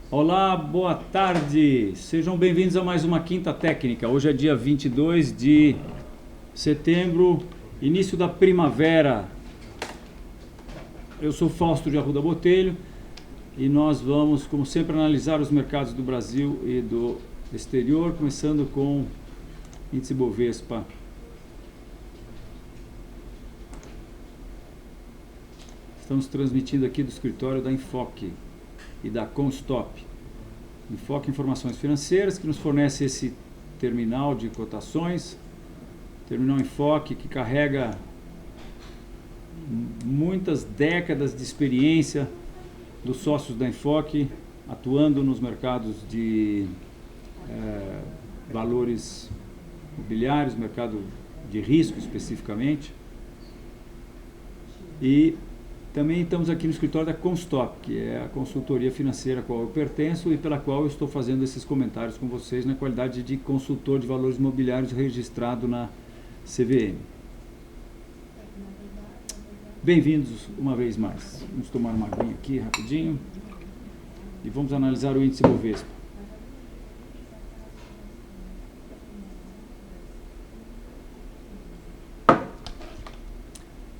Olá, boa tarde. Sejam bem-vindos a mais uma Quinta Técnica. Hoje é dia 22 de setembro, início da primavera. Eu sou Fausto de Arruda Botelho e nós vamos, como sempre, analisar os mercados do Brasil e do exterior, começando com índice Bovespa. Estamos transmitindo aqui do escritório da Enfoque e da Constop. Enfoque Informações Financeiras, que nos fornece esse terminal de cotações, terminal Enfoque, que carrega muitas décadas de experiência dos sócios da Enfoque, atuando nos mercados de valores imobiliários, mercado de risco especificamente. E também estamos aqui no escritório da Constop, que é a consultoria financeira a qual eu pertenço e pela qual eu estou fazendo esses comentários com vocês na qualidade de consultor de valores imobiliários registrado na CVM. Bem-vindos uma vez mais. Vamos tomar uma aguinha aqui rapidinho e vamos analisar o índice Bovespa.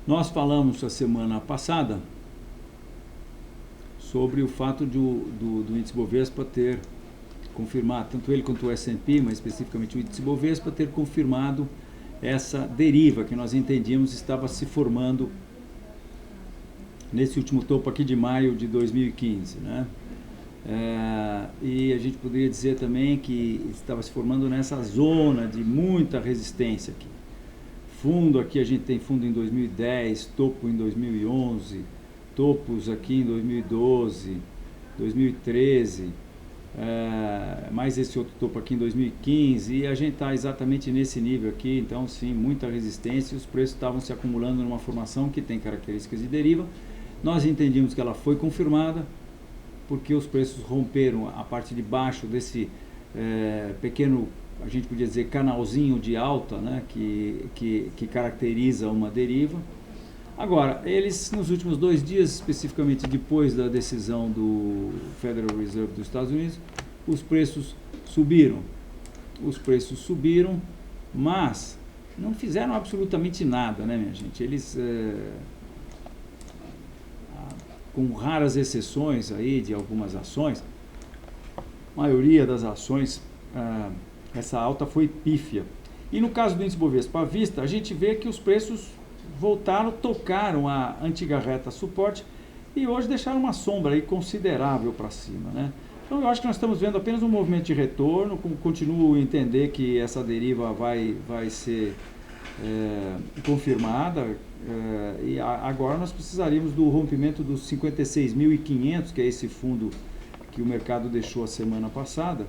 Nós falamos a semana passada sobre o fato do índice Bovespa ter confirmado, tanto ele quanto o S&P, mas especificamente o índice Bovespa, ter confirmado essa deriva que nós entendíamos estava se formando nesse último topo aqui de maio de 2015, né? E a gente poderia dizer também que estava se formando nessa zona de muita resistência aqui. Fundo aqui, a gente tem fundo em 2010, topo em 2011, topos aqui em 2012, 2013, mais esse outro topo aqui em 2015, e a gente está exatamente nesse nível aqui. Então sim, muita resistência, e os preços estavam se acumulando numa formação que tem características de deriva. Nós entendíamos que ela foi confirmada, porque os preços romperam a parte de baixo desse pequeno, a gente podia dizer, canalzinho de alta, né, que caracteriza uma deriva. Agora, eles nos últimos 2 dias, especificamente depois da decisão do Federal Reserve dos Estados Unidos, os preços subiram. Os preços subiram, mas não fizeram absolutamente nada, né, minha gente? Eles, com raras exceções aí de algumas ações, a maioria das ações, essa alta foi pífia. E no caso do índice Bovespa à vista, a gente vê que os preços voltaram, tocaram a antiga reta suporte e hoje deixaram uma sombra aí considerável para cima, né? Então eu acho que nós estamos vendo apenas um movimento de retorno. Continuo a entender que essa deriva vai ser confirmada, e agora nós precisaríamos do rompimento dos 56.500, que é esse fundo que o mercado deixou a semana passada,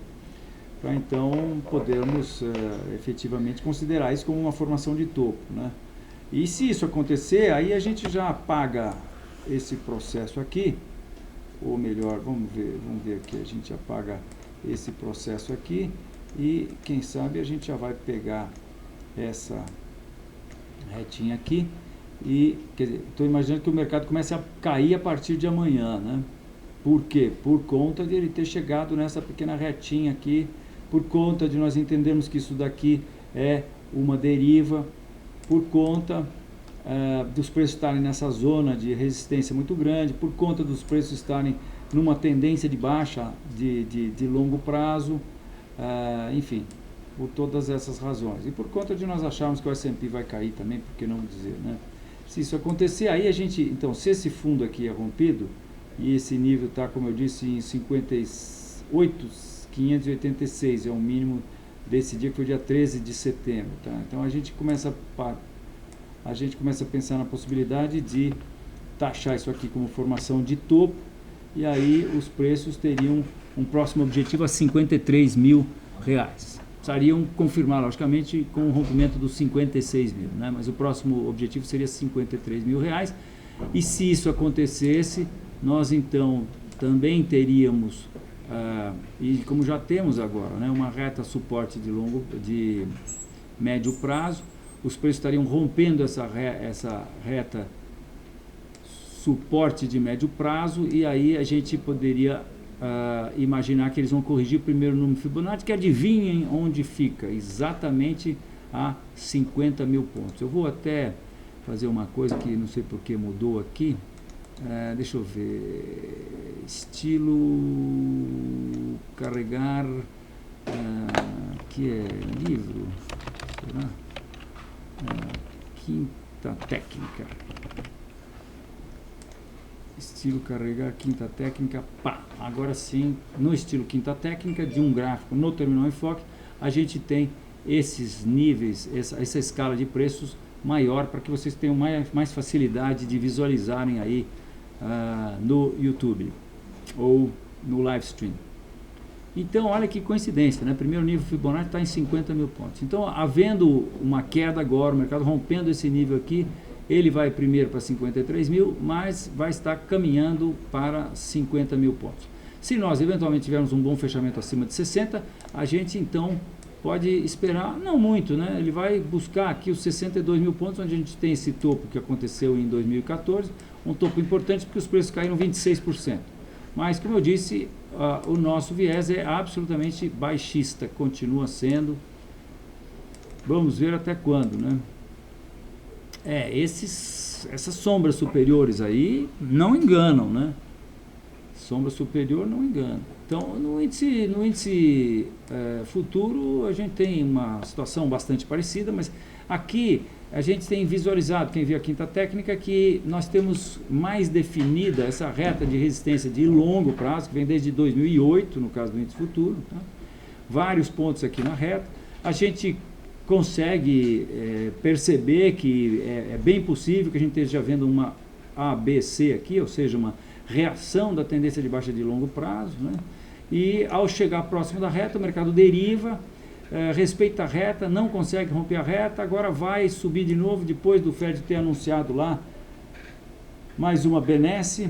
para então podermos efetivamente considerar isso como uma formação de topo, né? E se isso acontecer, aí a gente já apaga esse processo aqui, ou melhor, vamos ver aqui, a gente apaga esse processo aqui e quem sabe a gente já vai pegar essa retinha aqui e, quer dizer, estou imaginando que o mercado comece a cair a partir de amanhã, né? Por quê? Por conta de ele ter chegado nessa pequena retinha aqui, por conta de nós entendermos que isso daqui é uma deriva, por conta dos preços estarem nessa zona de resistência muito grande, por conta dos preços estarem numa tendência de baixa de longo prazo, enfim, por todas essas razões. E por conta de nós acharmos que o S&P vai cair também, por que não dizer, né? Se isso acontecer, aí a gente, então, se esse fundo aqui é rompido, e esse nível está, como eu disse, em 58.586, é o mínimo desse dia, que foi dia 13 de setembro. Tá? Então a gente começa a pensar na possibilidade de taxar isso aqui como formação de topo, e aí os preços teriam um próximo objetivo a R$53 mil. Precisariam confirmar, logicamente, com o rompimento dos 56 mil, né? Mas o próximo objetivo seria R$53 mil. E se isso acontecesse, nós então também teríamos, e como já temos agora, né, uma reta suporte de médio prazo. Os preços estariam rompendo essa reta suporte de médio prazo, e aí a gente poderia imaginar que eles vão corrigir o primeiro número Fibonacci, que adivinhem onde fica, exatamente a 50 mil pontos. Eu vou até fazer uma coisa que não sei porque mudou aqui, deixa eu ver, estilo, carregar, que é livro, será? Quinta técnica. Estilo carregar, quinta técnica, pá, agora sim, no estilo quinta técnica, de um gráfico no Terminal Enfoque, a gente tem esses níveis, essa escala de preços maior, para que vocês tenham mais facilidade de visualizarem aí no YouTube ou no live stream. Então, olha que coincidência, né? Primeiro nível Fibonacci está em 50 mil pontos. Então, havendo uma queda agora, o mercado rompendo esse nível aqui, ele vai primeiro para 53 mil, mas vai estar caminhando para 50 mil pontos. Se nós eventualmente tivermos um bom fechamento acima de 60, a gente então pode esperar, não muito, né? Ele vai buscar aqui os 62 mil pontos, onde a gente tem esse topo que aconteceu em 2014, um topo importante porque os preços caíram 26%. Mas, como eu disse, o nosso viés é absolutamente baixista, continua sendo. Vamos ver até quando, né? Essas sombras superiores aí não enganam, né? Sombra superior não engana. Então, no índice futuro, a gente tem uma situação bastante parecida, mas aqui a gente tem visualizado, quem viu a quinta técnica, que nós temos mais definida essa reta de resistência de longo prazo, que vem desde 2008, no caso do índice futuro, tá? Vários pontos aqui na reta. A gente consegue perceber que é bem possível que a gente esteja vendo uma ABC aqui, ou seja, uma reação da tendência de baixa de longo prazo, né? E ao chegar próximo da reta, o mercado deriva, respeita a reta, não consegue romper a reta, agora vai subir de novo, depois do Fed ter anunciado lá mais uma benesse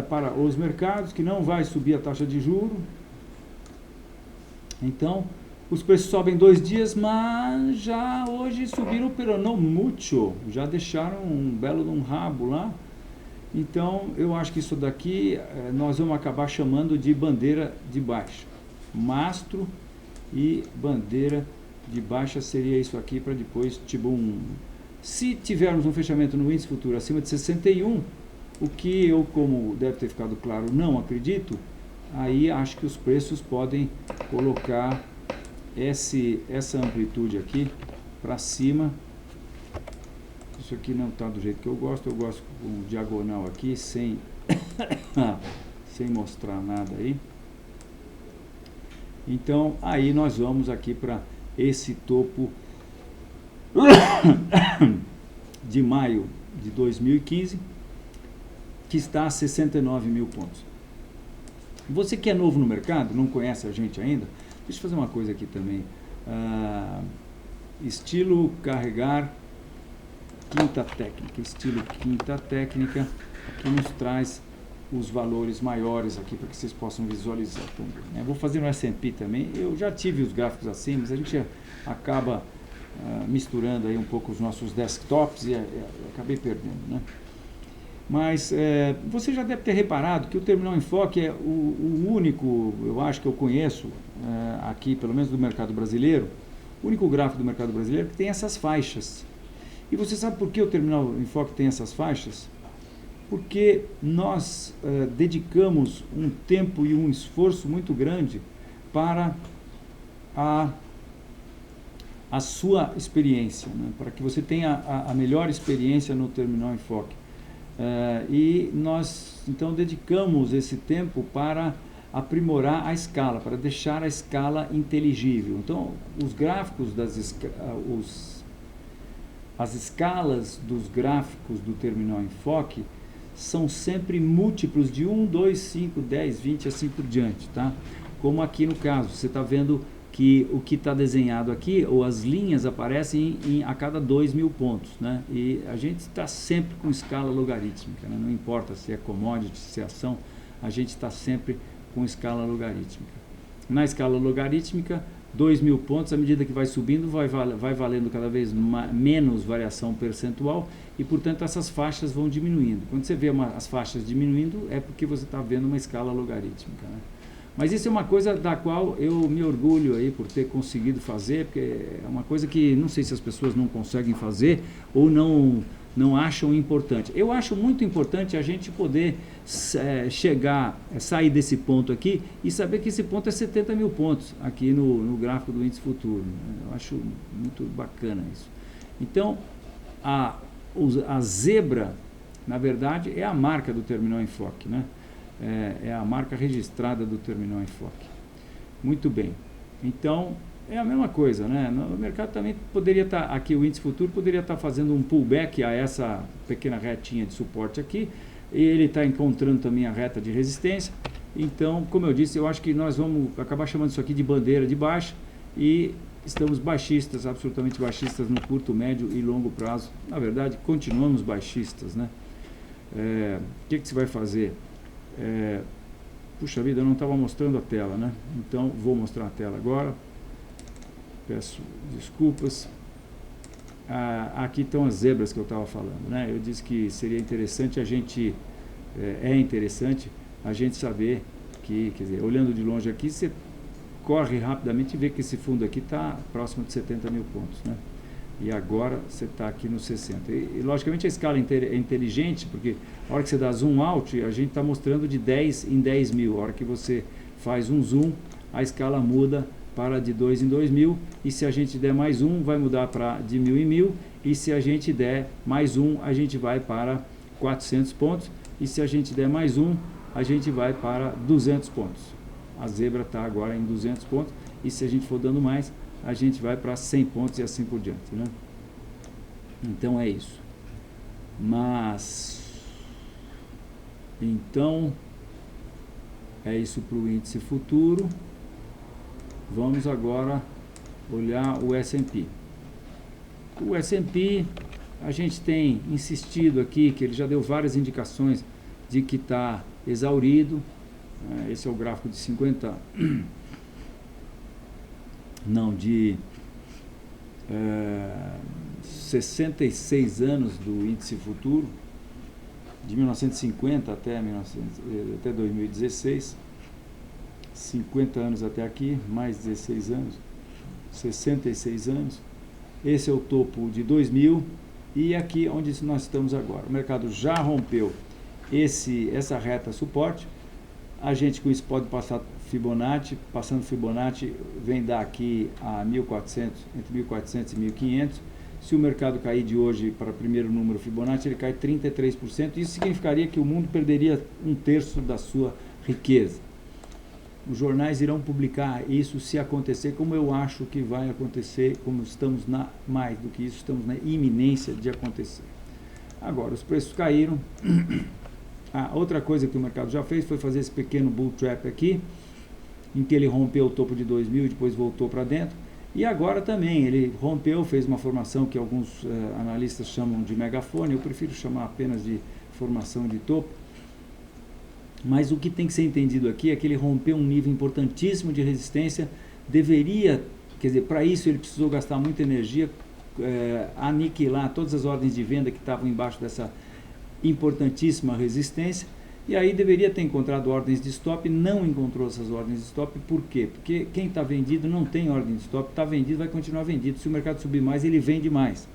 para os mercados, que não vai subir a taxa de juros. Então, os preços sobem 2 dias, mas já hoje subiram, pero não muito, já deixaram um belo de um rabo lá. Então, eu acho que isso daqui nós vamos acabar chamando de bandeira de baixa. Mastro e bandeira de baixa seria isso aqui, para depois, tipo, se tivermos um fechamento no índice futuro acima de 61, o que eu, como deve ter ficado claro, não acredito, aí acho que os preços podem colocar essa amplitude aqui para cima. Isso aqui não está do jeito que eu gosto com diagonal aqui, sem mostrar nada aí. Então, aí nós vamos aqui para esse topo de maio de 2015, que está a 69 mil pontos. Você que é novo no mercado, não conhece a gente ainda, deixa eu fazer uma coisa aqui também. Estilo carregar quinta técnica, estilo quinta técnica, que nos traz os valores maiores aqui para que vocês possam visualizar também, né? Vou fazer no S&P também. Eu já tive os gráficos assim, mas a gente acaba misturando aí um pouco os nossos desktops e acabei perdendo, né? Mas você já deve ter reparado que o Terminal Enfoque é o único, eu acho que eu conheço aqui, pelo menos do mercado brasileiro, o único gráfico do mercado brasileiro que tem essas faixas. E você sabe por que o Terminal Enfoque tem essas faixas? Porque nós dedicamos um tempo e um esforço muito grande para a sua experiência, né? Para que você tenha a melhor experiência no Terminal Enfoque. E nós, então, dedicamos esse tempo para aprimorar a escala, para deixar a escala inteligível. Então, os gráficos as escalas dos gráficos do Terminal Enfoque são sempre múltiplos de 1, 2, 5, 10, 20, assim por diante, tá? Como aqui no caso, você está vendo que o que está desenhado aqui, ou as linhas aparecem a cada 2.000 pontos, né? E a gente está sempre com escala logarítmica, né? Não importa se é commodity, se é ação, a gente está sempre com escala logarítmica. Na escala logarítmica, 2.000 pontos, à medida que vai subindo, vai valendo cada vez menos variação percentual e, portanto, essas faixas vão diminuindo. Quando você vê as faixas diminuindo, é porque você está vendo uma escala logarítmica, né? Mas isso é uma coisa da qual eu me orgulho aí por ter conseguido fazer, porque é uma coisa que não sei se as pessoas não conseguem fazer ou não acham importante. Eu acho muito importante a gente poder sair desse ponto aqui e saber que esse ponto é 70.000 pontos aqui no gráfico do índice futuro. Eu acho muito bacana isso. Então, a zebra, na verdade, é a marca do terminal enfoque, né? É a marca registrada do terminal enfoque. Muito bem. Então, é a mesma coisa, né? No mercado também poderia estar, aqui o índice futuro poderia estar fazendo um pullback a essa pequena retinha de suporte aqui, e ele está encontrando também a reta de resistência. Então, como eu disse, eu acho que nós vamos acabar chamando isso aqui de bandeira de baixa, e estamos baixistas, absolutamente baixistas no curto, médio e longo prazo. Na verdade, continuamos baixistas, né? O que você vai fazer? Puxa vida, eu não estava mostrando a tela, né? Então, vou mostrar a tela agora. Peço desculpas. Aqui estão as zebras que eu estava falando, né? Eu disse que seria interessante a gente, interessante a gente saber que, quer dizer, olhando de longe aqui, você corre rapidamente e vê que esse fundo aqui está próximo de 70.000 pontos, né? E agora você está aqui no 60. E logicamente a escala é inteligente, porque a hora que você dá zoom out, a gente está mostrando de 10 em 10.000. A hora que você faz um zoom, a escala muda para de 2 em 2.000, e se a gente der mais um, vai mudar para de 1.000 em 1.000, e se a gente der mais um, a gente vai para 400 pontos, e se a gente der mais um, a gente vai para 200 pontos. A zebra está agora em 200 pontos, e se a gente for dando mais, a gente vai para 100 pontos e assim por diante, né? Então é isso. Então é isso para o índice futuro. Vamos agora olhar o S&P. O S&P, a gente tem insistido aqui que ele já deu várias indicações de que está exaurido. Esse é o gráfico de 66 anos do índice futuro, de 1950 até 2016, 50 anos até aqui, mais 16 anos, 66 anos. Esse é o topo de 2000 e aqui onde nós estamos agora. O mercado já rompeu essa reta suporte. A gente com isso pode passar Fibonacci, passando Fibonacci vem dar aqui a 1.400, entre 1.400 e 1.500. Se o mercado cair de hoje para o primeiro número Fibonacci, ele cai 33%. Isso significaria que o mundo perderia 1/3 da sua riqueza. Os jornais irão publicar isso se acontecer, como eu acho que vai acontecer, como estamos mais do que isso, estamos na iminência de acontecer. Agora, os preços caíram. Outra coisa que o mercado já fez foi fazer esse pequeno bull trap aqui, em que ele rompeu o topo de 2000 e depois voltou para dentro. E agora também ele rompeu, fez uma formação que alguns analistas chamam de megafone, eu prefiro chamar apenas de formação de topo. Mas o que tem que ser entendido aqui é que ele rompeu um nível importantíssimo de resistência, deveria, quer dizer, para isso ele precisou gastar muita energia, aniquilar todas as ordens de venda que estavam embaixo dessa importantíssima resistência, e aí deveria ter encontrado ordens de stop, não encontrou essas ordens de stop. Por quê? Porque quem está vendido não tem ordem de stop, está vendido, vai continuar vendido. Se o mercado subir mais, ele vende mais.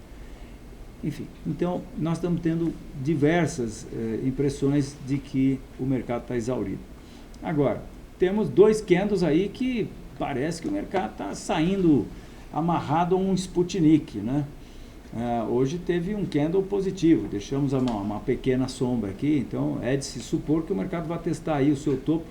Enfim, então nós estamos tendo diversas impressões de que o mercado está exaurido. Agora, temos dois candles aí que parece que o mercado está saindo amarrado a um Sputnik, né? Hoje teve um candle positivo, deixamos uma pequena sombra aqui, então é de se supor que o mercado vai testar aí o seu topo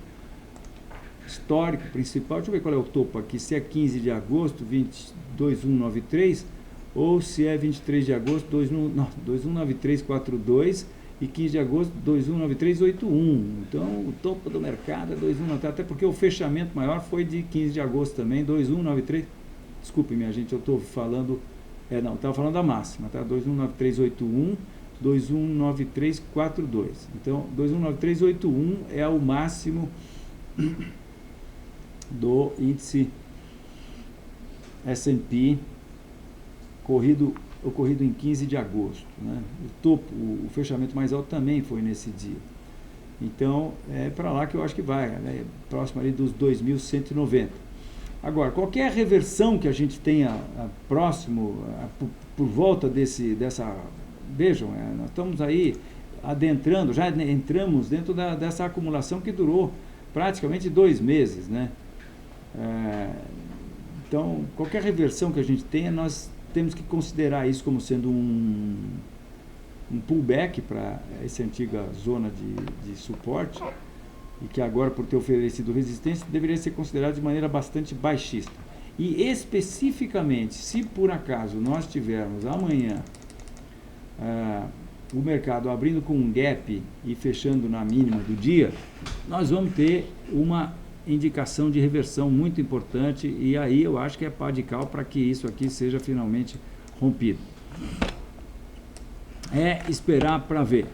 histórico principal. Deixa eu ver qual é o topo aqui, se é 15 de agosto, 2193, ou se é 23 de agosto, 219342, e 15 de agosto, 219381. Então o topo do mercado é 2193, até porque o fechamento maior foi de 15 de agosto também, 2193. Desculpe, minha gente, eu estou falando... não, estava falando da máxima, tá? 219381, 219342. Então, 219381 é o máximo do índice S&P ocorrido em 15 de agosto. Né? O fechamento mais alto também foi nesse dia. Então, é para lá que eu acho que vai, né? Próximo ali dos 2.190. Agora, qualquer reversão que a gente tenha por volta dessa... Vejam, nós estamos aí adentrando, já entramos dentro dessa acumulação que durou praticamente 2 meses, né? Então, qualquer reversão que a gente tenha, nós temos que considerar isso como sendo um pullback para essa antiga zona de suporte, e que agora, por ter oferecido resistência, deveria ser considerado de maneira bastante baixista. E especificamente, se por acaso nós tivermos amanhã o mercado abrindo com um gap e fechando na mínima do dia, nós vamos ter uma indicação de reversão muito importante, e aí eu acho que é pá de cal para que isso aqui seja finalmente rompido. É esperar para ver.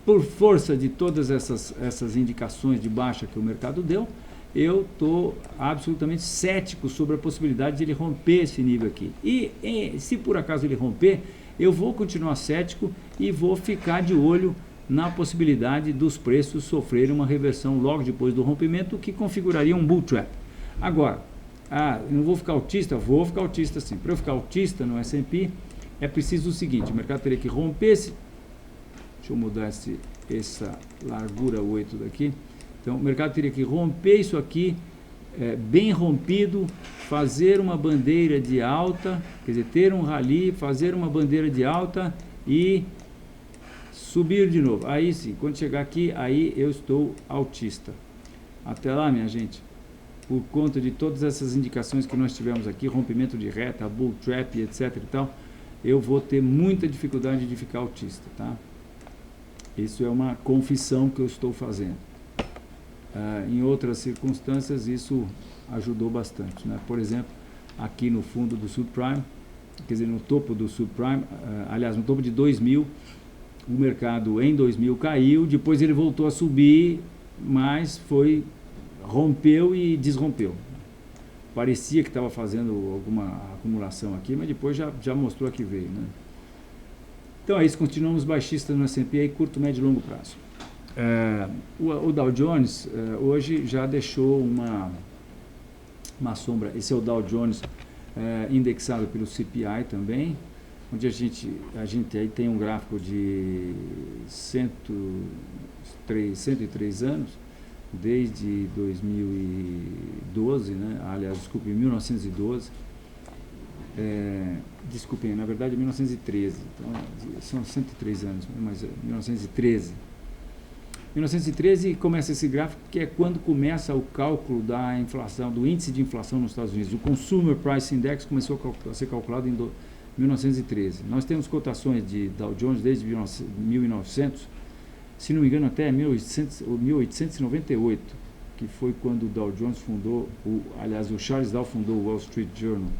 Por força de todas essas indicações de baixa que o mercado deu, eu estou absolutamente cético sobre a possibilidade de ele romper esse nível aqui. E se por acaso ele romper, eu vou continuar cético e vou ficar de olho na possibilidade dos preços sofrerem uma reversão logo depois do rompimento, que configuraria um bull trap. Agora, eu não vou ficar autista? Vou ficar autista sim. Para eu ficar autista no S&P, é preciso o seguinte: o mercado teria que romper esse... Deixa eu mudar essa largura 8 daqui. Então, o mercado teria que romper isso aqui, bem rompido, fazer uma bandeira de alta, quer dizer, ter um rally, fazer uma bandeira de alta e subir de novo. Aí sim, quando chegar aqui, aí eu estou autista. Até lá, minha gente, por conta de todas essas indicações que nós tivemos aqui, rompimento de reta, bull trap, etc e tal, eu vou ter muita dificuldade de ficar autista, tá? Isso é uma confissão que eu estou fazendo. Em outras circunstâncias, isso ajudou bastante, né? Por exemplo, aqui no fundo do subprime, quer dizer, no topo do subprime, aliás, no topo de 2000, o mercado em 2000 caiu, depois ele voltou a subir, mas rompeu e desrompeu. Parecia que estava fazendo alguma acumulação aqui, mas depois já mostrou que veio, né? Então é isso, continuamos baixistas no S&P aí, curto, médio e longo prazo. O Dow Jones hoje já deixou uma sombra. Esse é o Dow Jones indexado pelo CPI também, onde a gente aí tem um gráfico de 103 anos, desde 2012, né? Aliás, desculpe, 1912. Desculpem, na verdade 1913, então, são 103 anos, mas 1913 começa esse gráfico, que é quando começa o cálculo da inflação, do índice de inflação nos Estados Unidos. O Consumer Price Index começou a ser calculado em 1913. Nós temos cotações de Dow Jones desde 1900, se não me engano até 1898, que foi quando o Dow Jones fundou, aliás, o Charles Dow fundou o Wall Street Journal.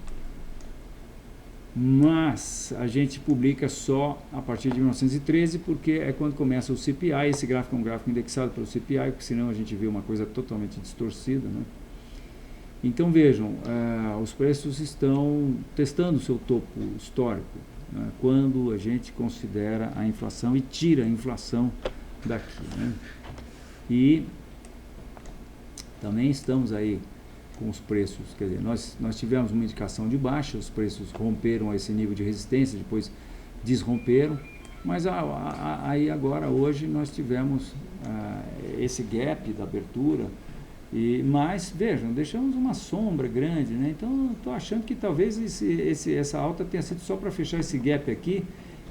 Mas a gente publica só a partir de 1913, porque é quando começa o CPI. Esse gráfico é um gráfico indexado pelo CPI, porque senão a gente vê uma coisa totalmente distorcida, né? Então vejam, os preços estão testando o seu topo histórico, né, quando a gente considera a inflação e tira a inflação daqui, né? E também estamos aí com os preços, quer dizer, nós tivemos uma indicação de baixa, os preços romperam esse nível de resistência, depois desromperam, mas aí agora, hoje, nós tivemos esse gap da abertura, mas, vejam, deixamos uma sombra grande, né? Então, estou achando que talvez essa alta tenha sido só para fechar esse gap aqui,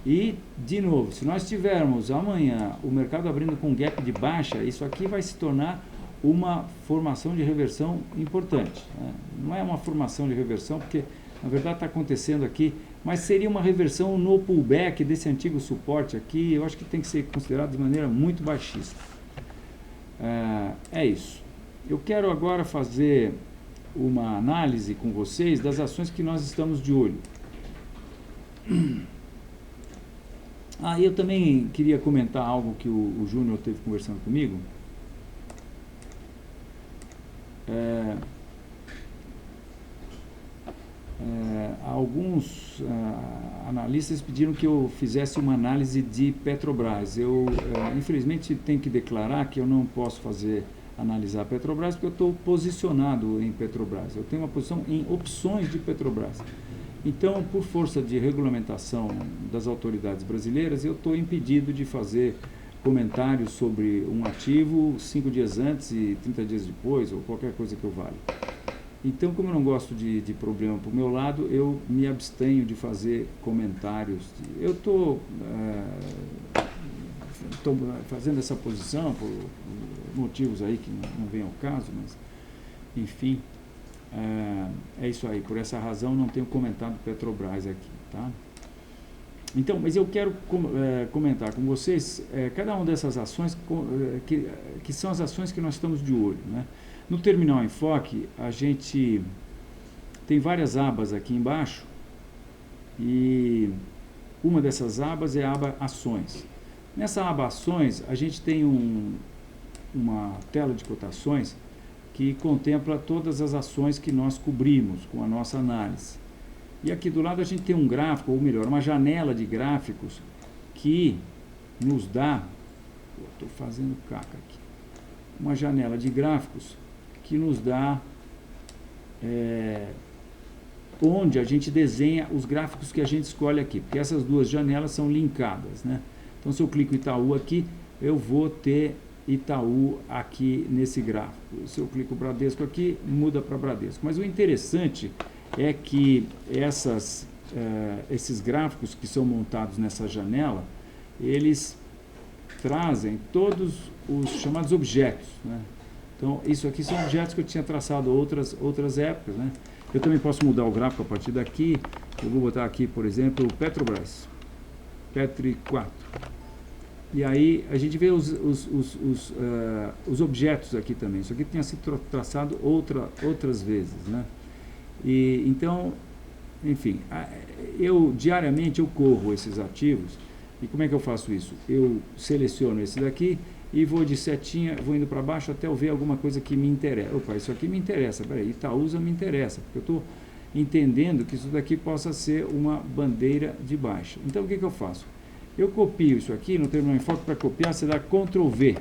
e, de novo, se nós tivermos amanhã o mercado abrindo com gap de baixa, isso aqui vai se tornar uma formação de reversão importante, né? Não é uma formação de reversão, porque na verdade está acontecendo aqui, mas seria uma reversão no pullback desse antigo suporte aqui. Eu acho que tem que ser considerado de maneira muito baixista. É isso. Eu quero agora fazer uma análise com vocês das ações que nós estamos de olho. Eu também queria comentar algo que o Júnior esteve conversando comigo. alguns analistas pediram que eu fizesse uma análise de Petrobras. Eu, infelizmente, tenho que declarar que eu não posso analisar a Petrobras, porque eu estou posicionado em Petrobras. Eu tenho uma posição em opções de Petrobras. Então, por força de regulamentação das autoridades brasileiras, eu estou impedido de fazer comentários sobre um ativo 5 dias antes e 30 dias depois, ou qualquer coisa que eu valha. Então, como eu não gosto de problema para o meu lado, eu me abstenho de fazer comentários. Eu estou fazendo essa posição por motivos aí que não vem ao caso, mas, enfim, é isso aí. Por essa razão, não tenho comentado Petrobras aqui, tá? Então, mas eu quero comentar com vocês cada uma dessas ações que são as ações que nós estamos de olho, né? No Terminal Enfoque, a gente tem várias abas aqui embaixo e uma dessas abas é a aba Ações. Nessa aba Ações, a gente tem uma tela de cotações que contempla todas as ações que nós cobrimos com a nossa análise. E aqui do lado a gente tem um gráfico, ou melhor, uma janela de gráficos que nos dá... Estou fazendo caca aqui. Uma janela de gráficos que nos dá onde a gente desenha os gráficos que a gente escolhe aqui, porque essas duas janelas são linkadas, né? Então, se eu clico Itaú aqui, eu vou ter Itaú aqui nesse gráfico. Se eu clico Bradesco aqui, muda para Bradesco. Mas o interessante é que esses gráficos que são montados nessa janela, eles trazem todos os chamados objetos, né? Então, isso aqui são objetos que eu tinha traçado outras épocas, né? Eu também posso mudar o gráfico a partir daqui. Eu vou botar aqui, por exemplo, Petrobras, Petri 4. E aí a gente vê os objetos aqui também. Isso aqui tinha sido traçado outras vezes, né? E, então, enfim, diariamente eu corro esses ativos. E como é que eu faço isso? Eu seleciono esse daqui e vou de setinha, vou indo para baixo até eu ver alguma coisa que me interessa. Opa, isso aqui me interessa, peraí, Itaúsa me interessa, porque eu estou entendendo que isso daqui possa ser uma bandeira de baixa. Então, o que eu faço? Eu copio isso aqui, no Terminal Enfoque, para copiar, você dá Ctrl V.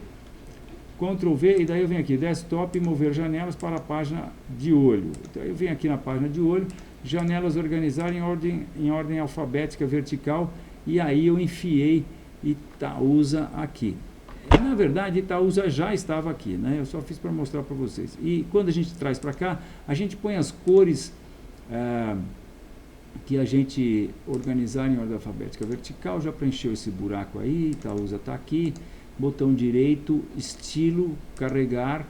Ctrl V, e daí eu venho aqui, Desktop, mover janelas para a página de olho. Então, eu venho aqui na página de olho, janelas organizar em ordem alfabética vertical, e aí eu enfiei Itaúsa aqui. Na verdade, Itaúsa já estava aqui, né? Eu só fiz para mostrar para vocês. E quando a gente traz para cá, a gente põe as cores que a gente organizar em ordem alfabética vertical. Já preencheu esse buraco aí, Itaúsa está aqui. Botão direito, estilo, carregar.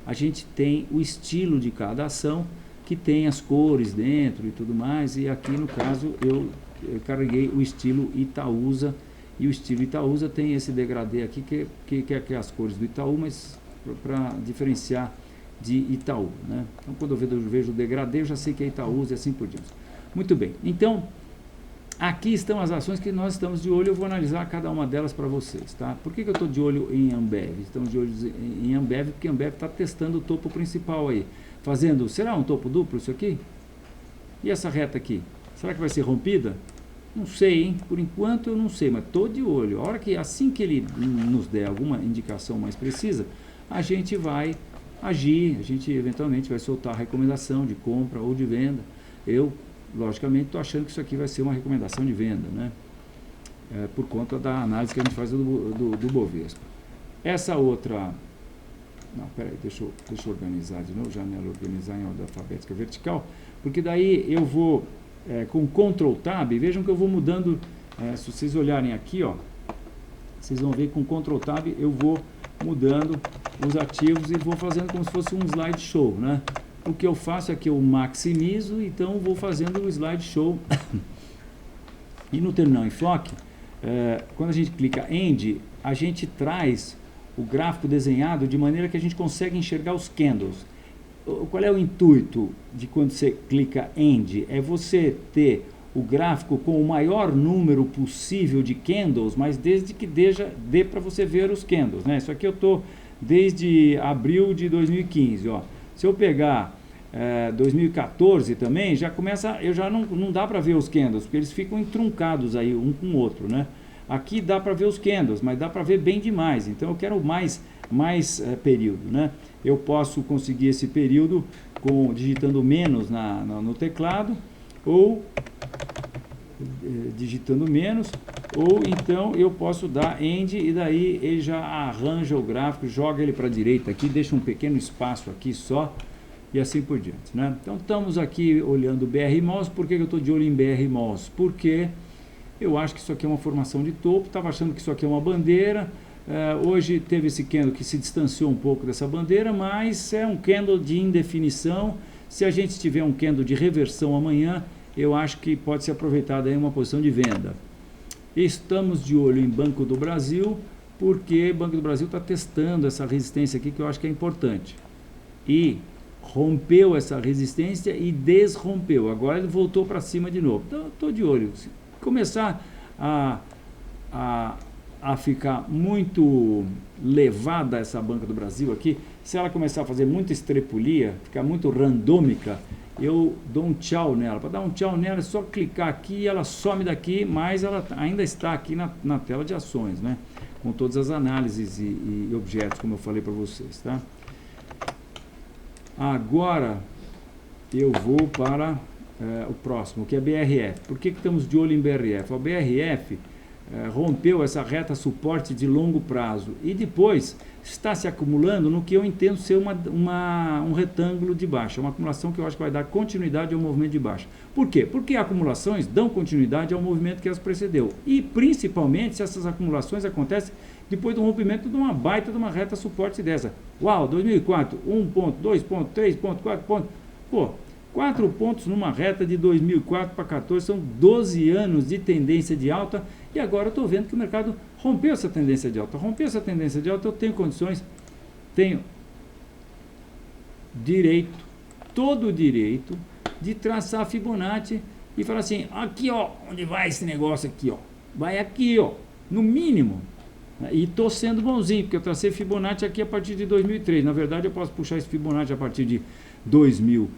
A gente tem o estilo de cada ação, que tem as cores dentro e tudo mais. E aqui, no caso, eu carreguei o estilo Itaúsa. E o estilo Itaúsa tem esse degradê aqui, que é as cores do Itaú, mas para diferenciar de Itaú, né? Então, quando eu vejo o degradê, eu já sei que é Itaúsa e assim por diante. Muito bem. Então, aqui estão as ações que nós estamos de olho. Eu vou analisar cada uma delas para vocês, tá? Por que eu estou de olho em Ambev? Estamos de olho em Ambev, porque a Ambev está testando o topo principal aí. Será um topo duplo isso aqui? E essa reta aqui? Será que vai ser rompida? Não sei, hein? Por enquanto eu não sei, mas estou de olho. A hora que, assim que ele nos der alguma indicação mais precisa, a gente vai agir, a gente eventualmente vai soltar a recomendação de compra ou de venda. Eu, logicamente, estou achando que isso aqui vai ser uma recomendação de venda, né? Por conta da análise que a gente faz do Bovespa. Essa outra... Não, peraí, deixa eu organizar de novo, janela organizar em ordem alfabética vertical, porque daí eu vou... com Ctrl Tab, vejam que eu vou mudando, se vocês olharem aqui, ó, vocês vão ver que com Ctrl Tab eu vou mudando os ativos e vou fazendo como se fosse um slideshow, né? O que eu faço é que eu maximizo, então vou fazendo o slideshow. E no Terminal Enfoque, quando a gente clica End, a gente traz o gráfico desenhado de maneira que a gente consegue enxergar os candles. Qual é o intuito de quando você clica End? É você ter o gráfico com o maior número possível de candles, mas desde que dê para você ver os candles, né? Isso aqui eu estou desde abril de 2015, ó. Se eu pegar 2014 também, já começa, eu já não dá para ver os candles, porque eles ficam entruncados aí um com o outro, né? Aqui dá para ver os candles, mas dá para ver bem demais, então eu quero mais período, né? Eu posso conseguir esse período digitando menos no teclado, ou digitando menos, ou então eu posso dar end e daí ele já arranja o gráfico, joga ele para a direita aqui, deixa um pequeno espaço aqui só e assim por diante, né? Então estamos aqui olhando o BR Malls. Por que eu estou de olho em BR Malls? Porque eu acho que isso aqui é uma formação de topo, estava achando que isso aqui é uma bandeira. Hoje teve esse candle que se distanciou um pouco dessa bandeira, mas é um candle de indefinição. Se a gente tiver um candle de reversão amanhã, eu acho que pode ser aproveitada aí uma posição de venda. Estamos de olho em Banco do Brasil, porque Banco do Brasil está testando essa resistência aqui, que eu acho que é importante. E rompeu essa resistência e desrompeu. Agora ele voltou para cima de novo. Então, estou de olho. Se começar a ficar muito levada essa Banca do Brasil aqui, se ela começar a fazer muita estrepulia, ficar muito randômica, eu dou um tchau nela. Para dar um tchau nela é só clicar aqui e ela some daqui, mas ela ainda está aqui na tela de ações, né? Com todas as análises e objetos, como eu falei para vocês, tá? Agora eu vou para o próximo, que é BRF. Por que estamos de olho em BRF? A BRF rompeu essa reta suporte de longo prazo e depois está se acumulando no que eu entendo ser um retângulo de baixa, uma acumulação que eu acho que vai dar continuidade ao movimento de baixa. Por quê? Porque acumulações dão continuidade ao movimento que as precedeu, e principalmente se essas acumulações acontecem depois do rompimento de uma baita de uma reta suporte dessa. Uau, 2004, 1 ponto, 2 pontos, 3 pontos, 4 pontos, pô, 4 pontos numa reta de 2004 para 14, são 12 anos de tendência de alta, e agora eu estou vendo que o mercado rompeu essa tendência de alta. Rompeu essa tendência de alta, eu tenho condições, tenho direito, todo o direito, de traçar a Fibonacci e falar assim, aqui ó, onde vai esse negócio aqui ó? Vai aqui ó, no mínimo. E estou sendo bonzinho, porque eu tracei Fibonacci aqui a partir de 2003. Na verdade, eu posso puxar esse Fibonacci a partir de 2000.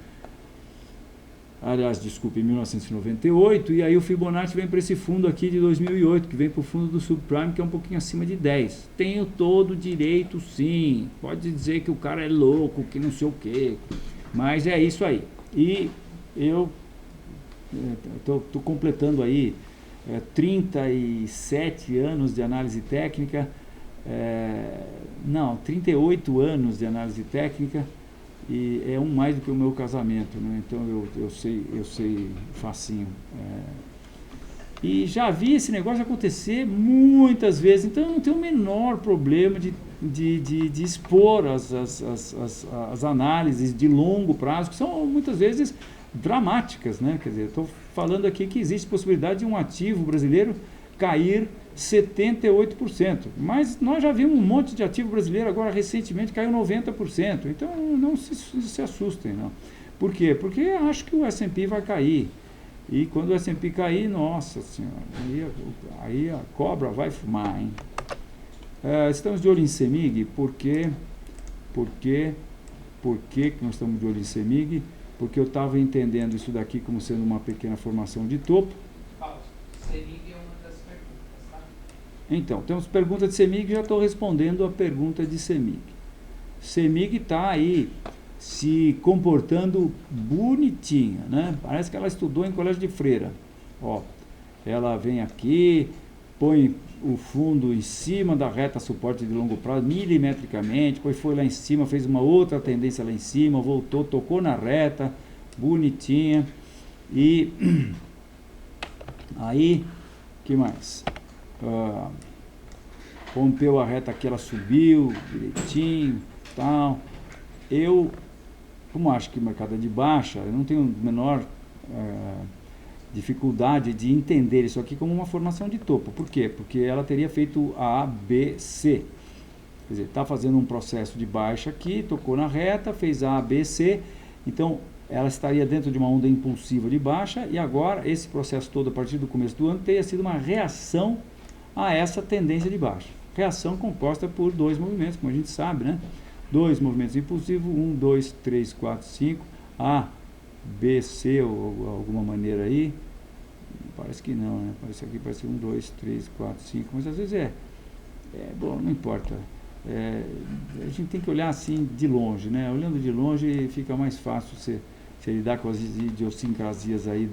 Aliás, desculpe, em 1998, e aí o Fibonacci vem para esse fundo aqui de 2008, que vem para o fundo do subprime, que é um pouquinho acima de 10. Tenho todo o direito, sim. Pode dizer que o cara é louco, que não sei o quê, mas é isso aí. E eu estou completando aí 37 anos de análise técnica, 38 anos de análise técnica, e é mais do que o meu casamento, né? Então eu sei facinho. E já vi esse negócio acontecer muitas vezes, então eu não tenho o menor problema de expor as análises de longo prazo, que são muitas vezes dramáticas, né? Quer dizer, estou falando aqui que existe possibilidade de um ativo brasileiro cair 78%, mas nós já vimos um monte de ativo brasileiro agora recentemente caiu 90%, então não se assustem, não. Por quê? Porque acho que o S&P vai cair, e quando o S&P cair, nossa senhora, aí a cobra vai fumar, hein? Estamos de olho em CEMIG, por que nós estamos de olho em CEMIG? Porque eu estava entendendo isso daqui como sendo uma pequena formação de topo. CEMIG é uma das perguntas, tá? Então, temos pergunta de CEMIG, já estou respondendo a pergunta de CEMIG. CEMIG está aí se comportando bonitinha, né? Parece que ela estudou em colégio de freira. Ó, ela vem aqui, põe o fundo em cima da reta suporte de longo prazo, milimetricamente, depois foi lá em cima, fez uma outra tendência lá em cima, voltou, tocou na reta, bonitinha, e aí, que mais? Rompeu a reta aqui, ela subiu direitinho, tal. Eu, como acho que o mercado é de baixa, eu não tenho menor dificuldade de entender isso aqui como uma formação de topo. Por quê? Porque ela teria feito A, B, C. Quer dizer, está fazendo um processo de baixa aqui, tocou na reta, fez A, B, C. Então, ela estaria dentro de uma onda impulsiva de baixa, e agora, esse processo todo, a partir do começo do ano, teria sido uma reação a essa tendência de baixa. Reação composta por dois movimentos, como a gente sabe, né? Dois movimentos impulsivos, 1, 2, 3, 4, 5. A, B, C ou alguma maneira aí. Parece que não, né? Parece aqui parece 1, 2, 3, 4, 5, mas às vezes bom, não importa. A gente tem que olhar assim de longe, né? Olhando de longe fica mais fácil você lidar com as idiosincrasias aí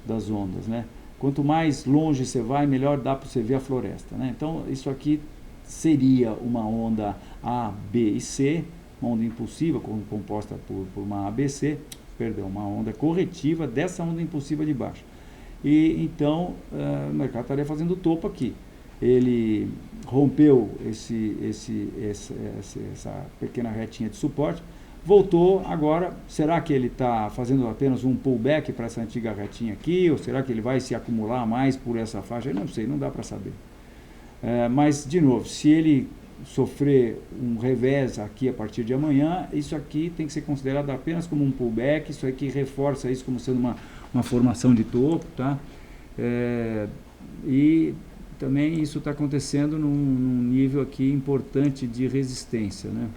das ondas, né? Quanto mais longe você vai, melhor dá para você ver a floresta, né? Então, isso aqui seria uma onda A, B e C, uma onda impulsiva composta por uma ABC, perdão, uma onda corretiva dessa onda impulsiva de baixo. E então, o mercado estaria fazendo topo aqui. Ele rompeu essa pequena retinha de suporte, voltou agora. Será que ele está fazendo apenas um pullback para essa antiga retinha aqui, ou será que ele vai se acumular mais por essa faixa? Eu não sei, não dá para saber. Mas, de novo, se ele sofrer um revés aqui a partir de amanhã, isso aqui tem que ser considerado apenas como um pullback. Isso aqui reforça isso como sendo uma formação de topo, tá? E também isso está acontecendo num nível aqui importante de resistência, né?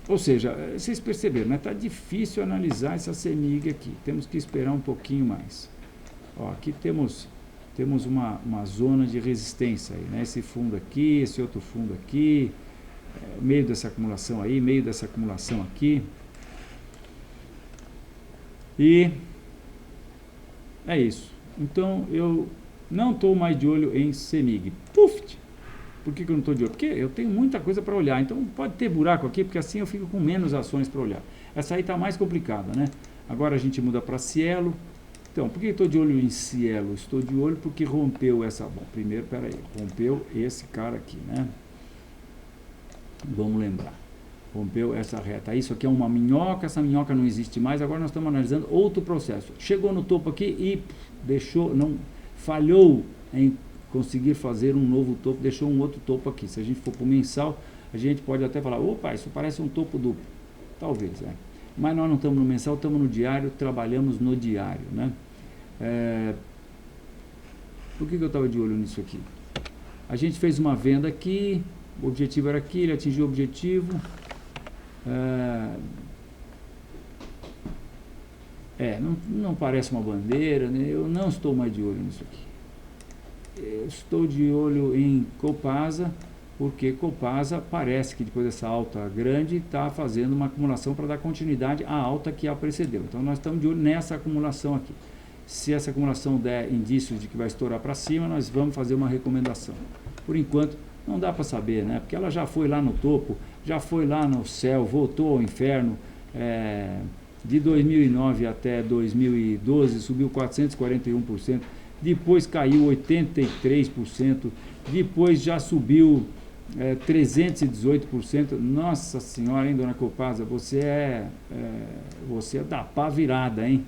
Ou seja, vocês perceberam, né? Está difícil analisar essa CEMIG aqui, temos que esperar um pouquinho mais. Ó, aqui temos uma zona de resistência aí, né? Esse fundo aqui, esse outro fundo aqui, meio dessa acumulação aí, meio dessa acumulação aqui. E é isso. Então eu não estou mais de olho em CEMIG. Puf! Por que eu não estou de olho? Porque eu tenho muita coisa para olhar. Então pode ter buraco aqui, porque assim eu fico com menos ações para olhar. Essa aí está mais complicada, né? Agora a gente muda para Cielo. Então, por que eu estou de olho em Cielo? Estou de olho porque rompeu essa... Bom, primeiro, peraí, rompeu esse cara aqui, né? Vamos lembrar. Rompeu essa reta. Isso aqui é uma minhoca, essa minhoca não existe mais. Agora nós estamos analisando outro processo. Chegou no topo aqui e falhou em conseguir fazer um novo topo, deixou um outro topo aqui. Se a gente for para o mensal, a gente pode até falar, opa, isso parece um topo duplo. Talvez, mas nós não estamos no mensal, estamos no diário, trabalhamos no diário, né? Por que eu estava de olho nisso aqui? A gente fez uma venda aqui, o objetivo era aqui, ele atingiu o objetivo. Não parece uma bandeira, né? Eu não estou mais de olho nisso aqui. Eu estou de olho em Copasa, porque Copasa parece que depois dessa alta grande está fazendo uma acumulação para dar continuidade à alta que a precedeu. Então nós estamos de olho nessa acumulação aqui. Se essa acumulação der indícios de que vai estourar para cima, nós vamos fazer uma recomendação. Por enquanto não dá para saber, né? Porque ela já foi lá no topo, já foi lá no céu, voltou ao inferno. De 2009 até 2012 subiu 441%, depois caiu 83%, depois já subiu 318%. Nossa senhora, hein, dona Copasa, você é da pá virada, hein?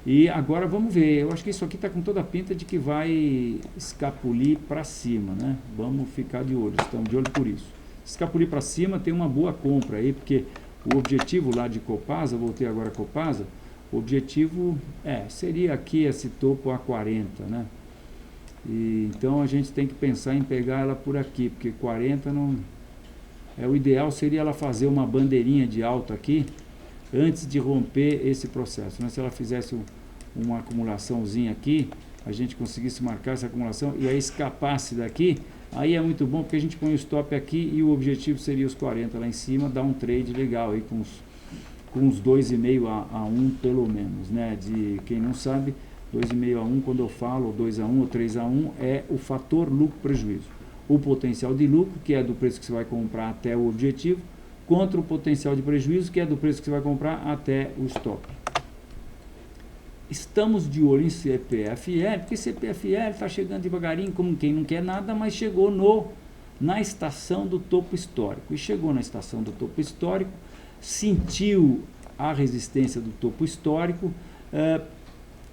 E agora vamos ver, eu acho que isso aqui está com toda a pinta de que vai escapulir para cima, né? Vamos ficar de olho, estamos de olho por isso. Escapulir para cima tem uma boa compra aí, porque o objetivo lá de Copasa, voltei agora a Copasa, o objetivo seria aqui esse topo a 40, né? E, então a gente tem que pensar em pegar ela por aqui, porque 40 não... o ideal seria ela fazer uma bandeirinha de alta aqui, antes de romper esse processo, né? Se ela fizesse uma acumulaçãozinha aqui, a gente conseguisse marcar essa acumulação e aí escapasse daqui, aí é muito bom, porque a gente põe o stop aqui e o objetivo seria os 40 lá em cima, dar um trade legal aí com uns 2,5 a 1 pelo menos, né? De quem não sabe, 2,5 a 1, quando eu falo 2 a 1 ou 3 a 1, é o fator lucro-prejuízo. O potencial de lucro, que é do preço que você vai comprar até o objetivo, contra o potencial de prejuízo, que é do preço que você vai comprar até o stop. Estamos de olho em CPFL, porque CPFL está chegando devagarinho, como quem não quer nada, mas chegou na estação do topo histórico. E chegou na estação do topo histórico, sentiu a resistência do topo histórico,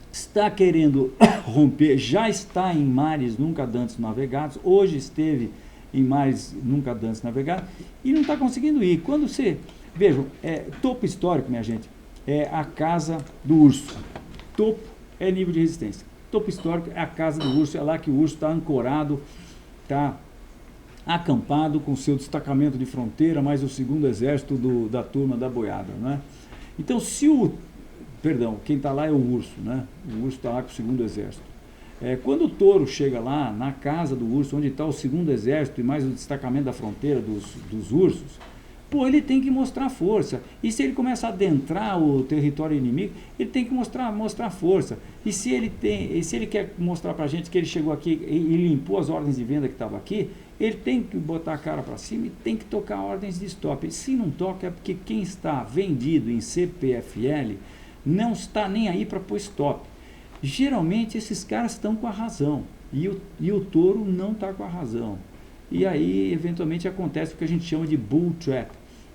está querendo romper, já está em mares nunca antes navegados, hoje esteve em mares nunca antes navegados e não está conseguindo ir. Quando você, vejam, topo histórico, minha gente, é a casa do urso. Topo é nível de resistência. Topo histórico é a casa do urso, é lá que o urso está ancorado, está acampado com seu destacamento de fronteira, mais o segundo exército da turma da boiada, né? Então, quem está lá é o urso, né? O urso está lá com o segundo exército. Quando o touro chega lá, na casa do urso, onde está o segundo exército e mais o destacamento da fronteira dos ursos, pô, ele tem que mostrar força. E se ele começa a adentrar o território inimigo, ele tem que mostrar força. E se ele quer mostrar pra gente que ele chegou aqui e limpou as ordens de venda que estavam aqui, ele tem que botar a cara para cima e tem que tocar ordens de stop. E se não toca é porque quem está vendido em CPFL não está nem aí para pôr stop. Geralmente esses caras estão com a razão e o touro não está com a razão. E aí, eventualmente, acontece o que a gente chama de bull trap,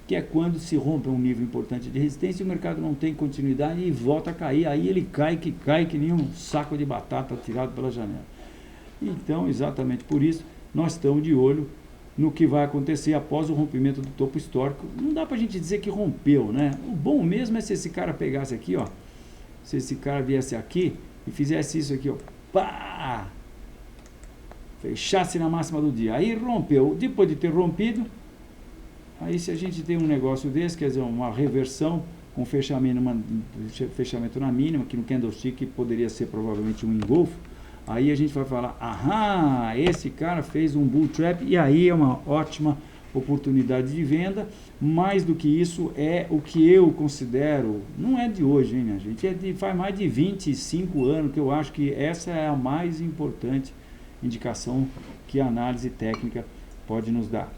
que é quando se rompe um nível importante de resistência e o mercado não tem continuidade e volta a cair. Aí ele cai que nem um saco de batata tirado pela janela. Então, exatamente por isso, nós estamos de olho no que vai acontecer após o rompimento do topo histórico. Não dá para a gente dizer que rompeu, né? O bom mesmo é se esse cara pegasse aqui, ó, se esse cara viesse aqui e fizesse isso aqui, ó, pá! Fechasse na máxima do dia, aí rompeu. Depois de ter rompido, aí se a gente tem um negócio desse, quer dizer, uma reversão com fechamento na mínima, que no candlestick poderia ser provavelmente um engolfo, aí a gente vai falar, aham, esse cara fez um bull trap, e aí é uma ótima oportunidade de venda. Mais do que isso, é o que eu considero, não é de hoje, hein, minha gente, faz mais de 25 anos que eu acho que essa é a mais importante indicação que a análise técnica pode nos dar.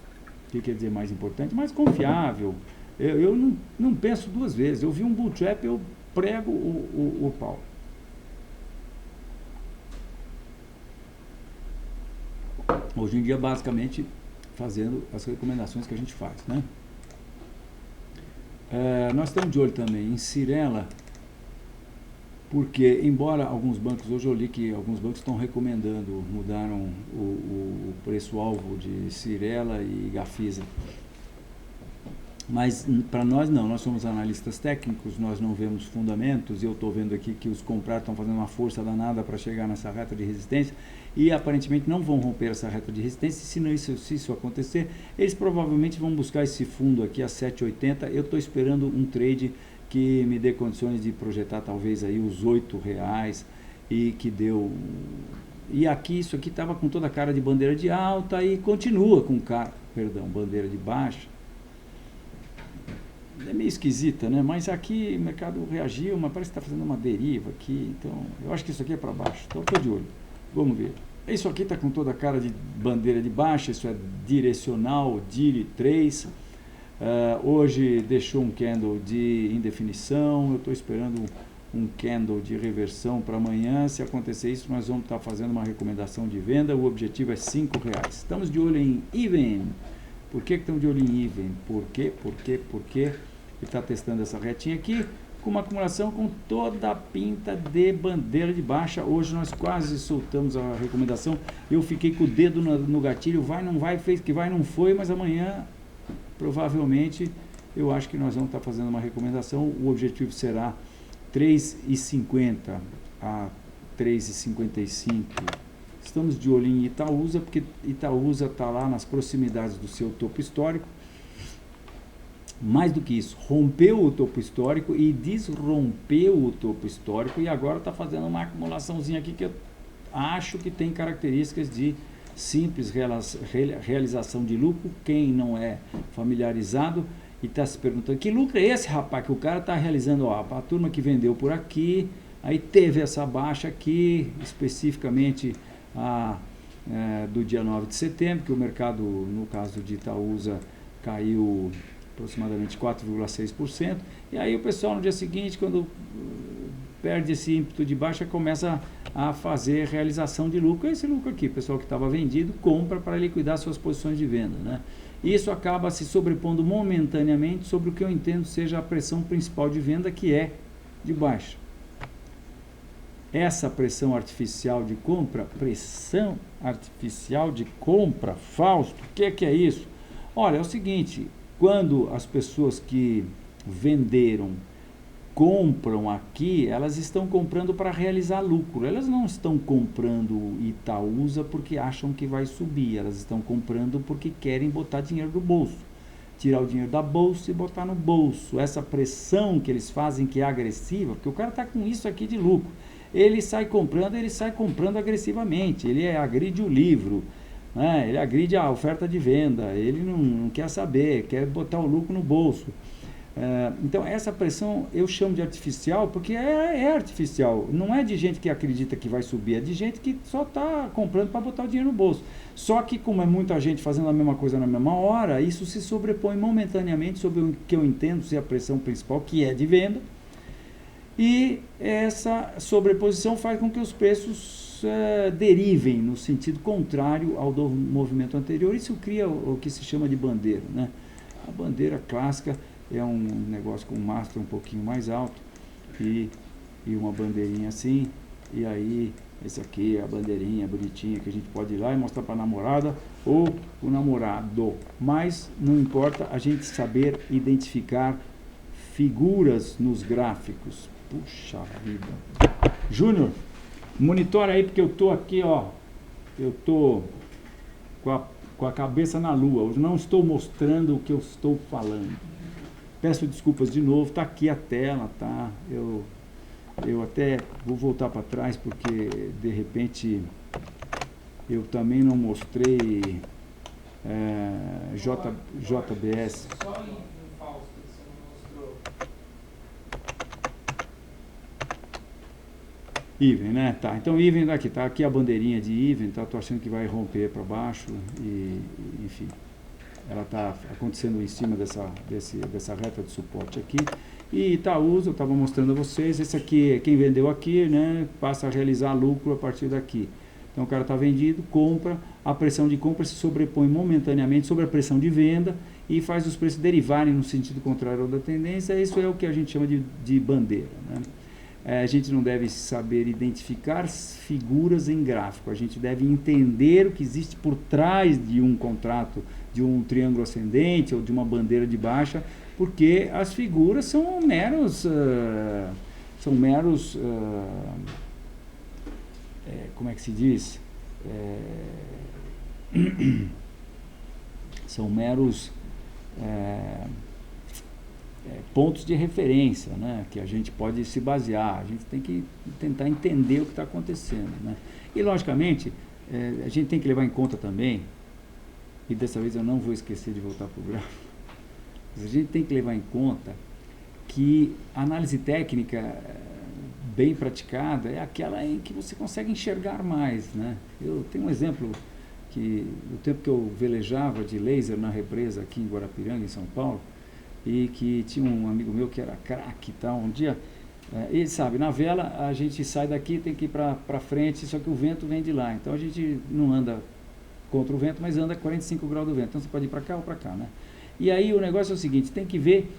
O que quer dizer mais importante? Mais confiável. Eu não penso duas vezes. Eu vi um bull trap, eu prego o pau. Hoje em dia, basicamente, fazendo as recomendações que a gente faz, né? Nós estamos de olho também em Cyrela, porque, embora alguns bancos, hoje eu li que alguns bancos estão recomendando, mudaram o preço-alvo de Cyrela e Gafisa. Mas para nós não, nós somos analistas técnicos, nós não vemos fundamentos, e eu estou vendo aqui que os comprados estão fazendo uma força danada para chegar nessa reta de resistência, e aparentemente não vão romper essa reta de resistência. Se isso acontecer, eles provavelmente vão buscar esse fundo aqui a 7,80. Eu estou esperando um trade que me dê condições de projetar talvez aí os R$8 e que deu. E aqui, isso aqui estava com toda a cara de bandeira de alta e continua com bandeira de baixa. É meio esquisita, né? Mas aqui o mercado reagiu, mas parece que está fazendo uma deriva aqui. Então, eu acho que isso aqui é para baixo. Então, estou de olho. Vamos ver. Isso aqui está com toda a cara de bandeira de baixa, isso é direcional, DIRI 3. Hoje deixou um candle de indefinição, eu estou esperando um candle de reversão para amanhã. Se acontecer isso, nós vamos estar fazendo uma recomendação de venda. O objetivo é R$5. Estamos de olho em even. Por que estamos de olho em even? Por quê? Ele está testando essa retinha aqui com uma acumulação com toda a pinta de bandeira de baixa. Hoje nós quase soltamos a recomendação. Eu fiquei com o dedo no gatilho, vai, não vai, fez que vai, não foi, mas amanhã provavelmente eu acho que nós vamos estar fazendo uma recomendação. O objetivo será 3,50 a 3,55. Estamos de olho em Itaúsa, porque Itaúsa está lá nas proximidades do seu topo histórico. Mais do que isso, rompeu o topo histórico e desrompeu o topo histórico, e agora está fazendo uma acumulaçãozinha aqui que eu acho que tem características de simples realização de lucro. Quem não é familiarizado e está se perguntando, que lucro é esse, rapaz, que o cara está realizando? Ó, a turma que vendeu por aqui, aí teve essa baixa aqui, especificamente do dia 9 de setembro, que o mercado, no caso de Itaúsa, caiu aproximadamente 4,6%, e aí o pessoal no dia seguinte, quando perde esse ímpeto de baixa, começa a fazer realização de lucro. Esse lucro aqui, o pessoal que estava vendido compra para liquidar suas posições de venda, né? Isso acaba se sobrepondo momentaneamente sobre o que eu entendo seja a pressão principal de venda, que é de baixa. Essa pressão artificial de compra, Fausto, o que é isso? Olha, é o seguinte, quando as pessoas que venderam compram aqui, elas estão comprando para realizar lucro. Elas não estão comprando Itaúsa porque acham que vai subir. Elas estão comprando porque querem botar dinheiro no bolso. tirar o dinheiro da bolsa e botar no bolso. Essa pressão que eles fazem, que é agressiva, porque o cara está com isso aqui de lucro. Ele sai comprando agressivamente, ele agride o livro, né? Ele agride a oferta de venda, ele não quer saber, quer botar o lucro no bolso. Então essa pressão eu chamo de artificial, porque é artificial, não é de gente que acredita que vai subir, é de gente que só está comprando para botar o dinheiro no bolso. Só que como é muita gente fazendo a mesma coisa na mesma hora, isso se sobrepõe momentaneamente sobre o que eu entendo ser a pressão principal, que é de venda, e essa sobreposição faz com que os preços derivem no sentido contrário ao do movimento anterior. Isso cria o que se chama de bandeira, né? A bandeira clássica é um negócio com um mastro um pouquinho mais alto e uma bandeirinha assim, e aí esse aqui é a bandeirinha bonitinha que a gente pode ir lá e mostrar para a namorada ou o namorado, mas não importa a gente saber identificar figuras nos gráficos. Puxa vida. Júnior, monitora aí, porque eu tô aqui, ó, eu tô com a cabeça na lua, eu não estou mostrando o que eu estou falando. Peço desculpas de novo, está aqui a tela, tá? Eu até vou voltar para trás porque de repente eu também não mostrei JBS. Só em Fausto que você não mostrou. Even, né? Tá, então Even daqui, tá aqui a bandeirinha de Even, tá? Tô achando que vai romper para baixo e enfim. Ela está acontecendo em cima dessa reta de suporte aqui. E Itaúsa, eu estava mostrando a vocês, esse aqui, quem vendeu aqui, né, passa a realizar lucro a partir daqui. Então o cara está vendido, compra, a pressão de compra se sobrepõe momentaneamente sobre a pressão de venda e faz os preços derivarem no sentido contrário ao da tendência. Isso é o que a gente chama de bandeira, né? A gente não deve saber identificar figuras em gráfico, a gente deve entender o que existe por trás de um contrato, de um triângulo ascendente ou de uma bandeira de baixa, porque as figuras são meros, como é que se diz? São meros pontos de referência, né, que a gente pode se basear, a gente tem que tentar entender o que está acontecendo, né? E logicamente a gente tem que levar em conta também, e dessa vez eu não vou esquecer de voltar para o gráfico, a gente tem que levar em conta que a análise técnica bem praticada é aquela em que você consegue enxergar mais, né? Eu tenho um exemplo que no tempo que eu velejava de laser na represa aqui em Guarapiranga, em São Paulo, e que tinha um amigo meu que era craque e tal, um dia, ele sabe, na vela a gente sai daqui, tem que ir para frente, só que o vento vem de lá, então a gente não anda contra o vento, mas anda 45 graus do vento, então você pode ir para cá ou para cá, né? E aí o negócio é o seguinte, tem que ver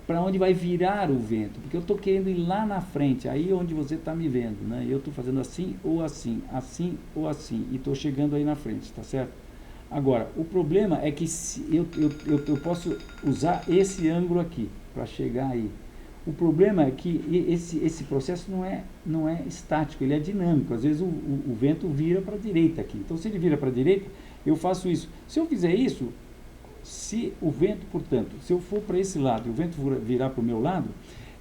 para onde vai virar o vento, porque eu estou querendo ir lá na frente, aí onde você está me vendo, né? Eu estou fazendo assim ou assim, assim ou assim, e estou chegando aí na frente, tá certo? Agora, o problema é que eu posso usar esse ângulo aqui para chegar aí. O problema é que esse processo não é estático, ele é dinâmico. Às vezes o vento vira para a direita aqui. Então, se ele vira para a direita, eu faço isso. Se eu fizer isso, se o vento, portanto, se eu for para esse lado e o vento virar para o meu lado,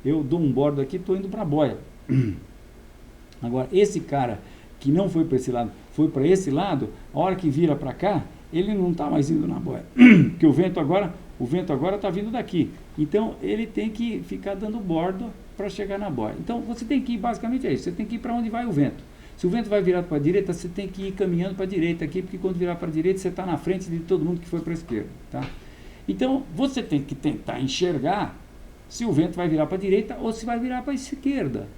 eu dou um bordo aqui e estou indo para a boia. Agora, esse cara que não foi para esse lado, foi para esse lado, a hora que vira para cá, ele não está mais indo na boia, porque o vento agora está vindo daqui, então ele tem que ficar dando bordo para chegar na boia. Então você tem que ir, basicamente é isso, você tem que ir para onde vai o vento. Se o vento vai virar para a direita, você tem que ir caminhando para a direita aqui, porque quando virar para a direita você está na frente de todo mundo que foi para a esquerda, tá? Então você tem que tentar enxergar se o vento vai virar para a direita ou se vai virar para a esquerda.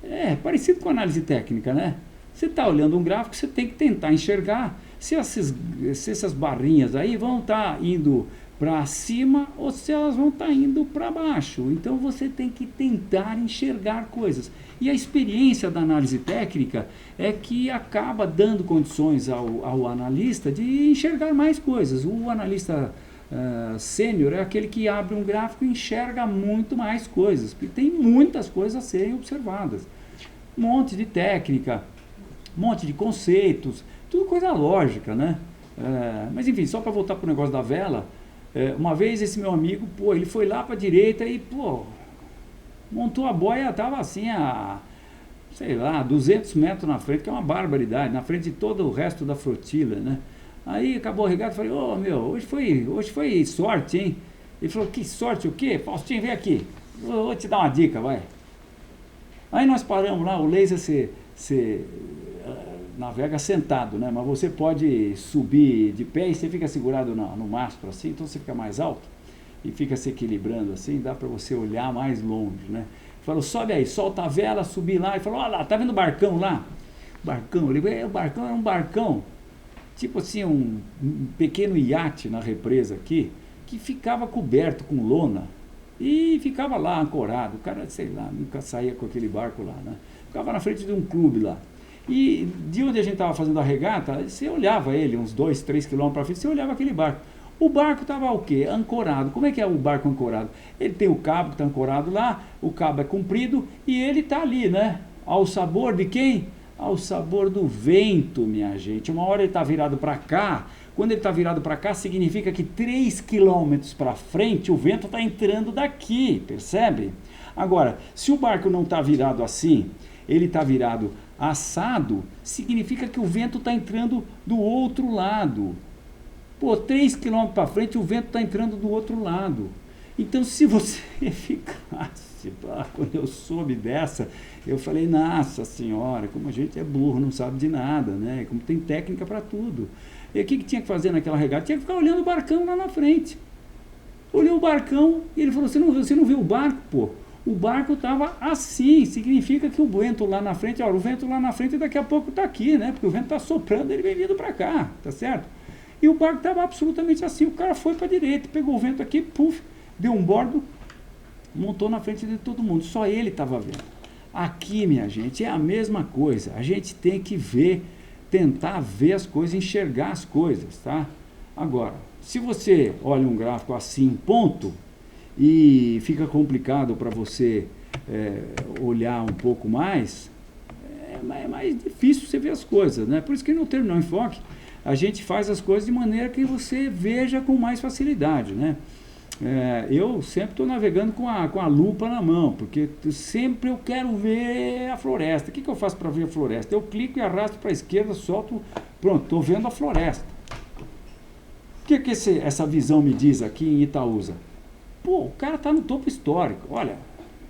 É parecido com a análise técnica, né? Você está olhando um gráfico, você tem que tentar enxergar se essas barrinhas aí vão estar indo para cima ou se elas vão estar indo para baixo. Então você tem que tentar enxergar coisas. E a experiência da análise técnica é que acaba dando condições ao analista de enxergar mais coisas. O analista sênior é aquele que abre um gráfico e enxerga muito mais coisas, porque tem muitas coisas a serem observadas. Um monte de técnica, um monte de conceitos, tudo coisa lógica, né? Mas enfim, só para voltar para o negócio da vela, Uma vez esse meu amigo, pô, ele foi lá para a direita e, pô, montou a boia, estava assim sei lá, 200 metros na frente, que é uma barbaridade, na frente de todo o resto da flotila, né? Aí acabou a regata, falei, hoje foi sorte, hein? Ele falou, que sorte o quê? Faustinho, vem aqui, vou te dar uma dica, vai. Aí nós paramos lá, o laser você navega sentado, né? Mas você pode subir de pé e você fica segurado no mastro assim, então você fica mais alto e fica se equilibrando assim, dá para você olhar mais longe, né? Falou, sobe aí, solta a vela, subi lá e falou, olha lá, tá vendo o barcão lá? Barcão, eu falei, o barcão era um barcão, tipo assim, um pequeno iate na represa aqui, que ficava coberto com lona e ficava lá ancorado. O cara, sei lá, nunca saía com aquele barco lá, né? Ficava na frente de um clube lá. E de onde a gente estava fazendo a regata, você olhava ele, uns 2, 3 quilômetros para frente, você olhava aquele barco. O barco estava o quê? Ancorado. Como é que é o barco ancorado? Ele tem o cabo que está ancorado lá, o cabo é comprido e ele está ali, né? Ao sabor de quem? Ao sabor do vento, minha gente. Uma hora ele está virado para cá. Quando ele está virado para cá, significa que 3 quilômetros para frente o vento está entrando daqui, percebe? Agora, se o barco não está virado assim, ele está virado assado, significa que o vento está entrando do outro lado. Pô, 3 quilômetros para frente o vento está entrando do outro lado. Então, se você ficasse, quando eu soube dessa, eu falei, nossa senhora, como a gente é burro, não sabe de nada, né? Como tem técnica para tudo. E o que tinha que fazer naquela regata? Tinha que ficar olhando o barcão lá na frente. Olhei o barcão e ele falou, você não viu o barco, pô? O barco estava assim, significa que o vento lá na frente, o vento lá na frente daqui a pouco está aqui, né? Porque o vento está soprando, ele vem vindo para cá, tá certo? E o barco estava absolutamente assim, o cara foi para a direita, pegou o vento aqui, puf, deu um bordo, montou na frente de todo mundo, só ele estava vendo. Aqui, minha gente, é a mesma coisa, a gente tem que ver, tentar ver as coisas, enxergar as coisas, tá? Agora, se você olha um gráfico assim, ponto, e fica complicado para você olhar um pouco mais, é mais difícil você ver as coisas, né? Por isso que no Terminal Enfoque, a gente faz as coisas de maneira que você veja com mais facilidade, né? Eu sempre estou navegando com a lupa na mão, porque sempre eu quero ver a floresta. O que eu faço para ver a floresta? Eu clico e arrasto para a esquerda, solto, pronto, estou vendo a floresta. O que essa visão me diz aqui em Itaúsa? Pô, o cara está no topo histórico. Olha,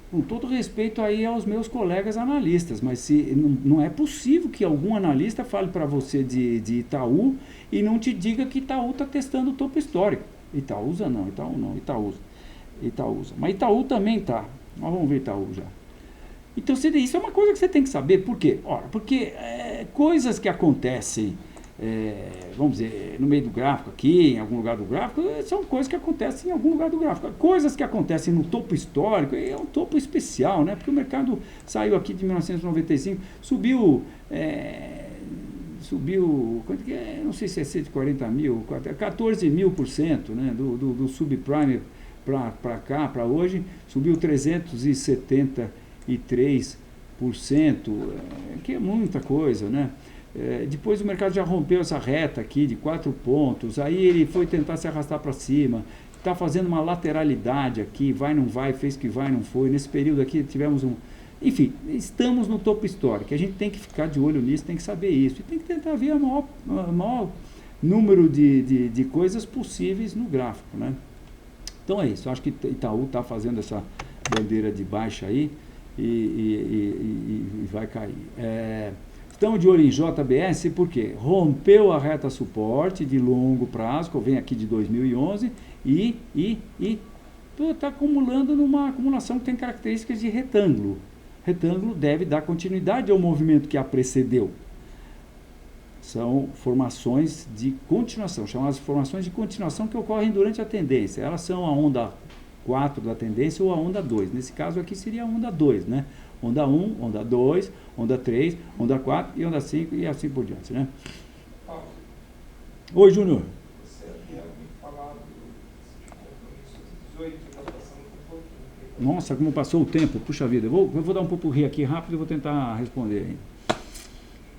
com todo respeito aí aos meus colegas analistas, mas não é possível que algum analista fale para você de Itaú e não te diga que Itaú está testando o topo histórico. Itaúsa. Mas Itaú também está. Nós vamos ver Itaú já. Então, isso é uma coisa que você tem que saber. Por quê? Ora, porque coisas que acontecem, vamos dizer, no meio do gráfico aqui, em algum lugar do gráfico, são coisas que acontecem em algum lugar do gráfico. Coisas que acontecem no topo histórico, é um topo especial, né? Porque o mercado saiu aqui de 1995, subiu, quanto que é? Não sei se é 140 mil, 14.000%, né? Do subprime para cá, para hoje, subiu 373%, que é muita coisa, né? Depois o mercado já rompeu essa reta aqui de 4 pontos, aí ele foi tentar se arrastar para cima, está fazendo uma lateralidade aqui, vai, não vai, fez que vai, não foi. Nesse período aqui tivemos enfim, estamos no topo histórico, a gente tem que ficar de olho nisso, tem que saber isso, e tem que tentar ver o maior número de coisas possíveis no gráfico, né? Então é isso, eu acho que Itaú está fazendo essa bandeira de baixa aí e vai cair. Estamos de olho em JBS porque rompeu a reta suporte de longo prazo, que vem aqui de 2011, e está acumulando numa acumulação que tem características de retângulo. Retângulo deve dar continuidade ao movimento que a precedeu. São formações de continuação, chamadas formações de continuação que ocorrem durante a tendência. Elas são a onda 4 da tendência ou a onda 2. Nesse caso aqui seria a onda 2, né? Onda 1, onda 2, onda 3, onda 4 e onda 5 e assim por diante, né? Oi, Júnior. Você havia me falado de compromisso 18 de captação do pouquinho. Nossa, como passou o tempo, puxa vida. Eu vou dar um pupurri aqui rápido e vou tentar responder aí.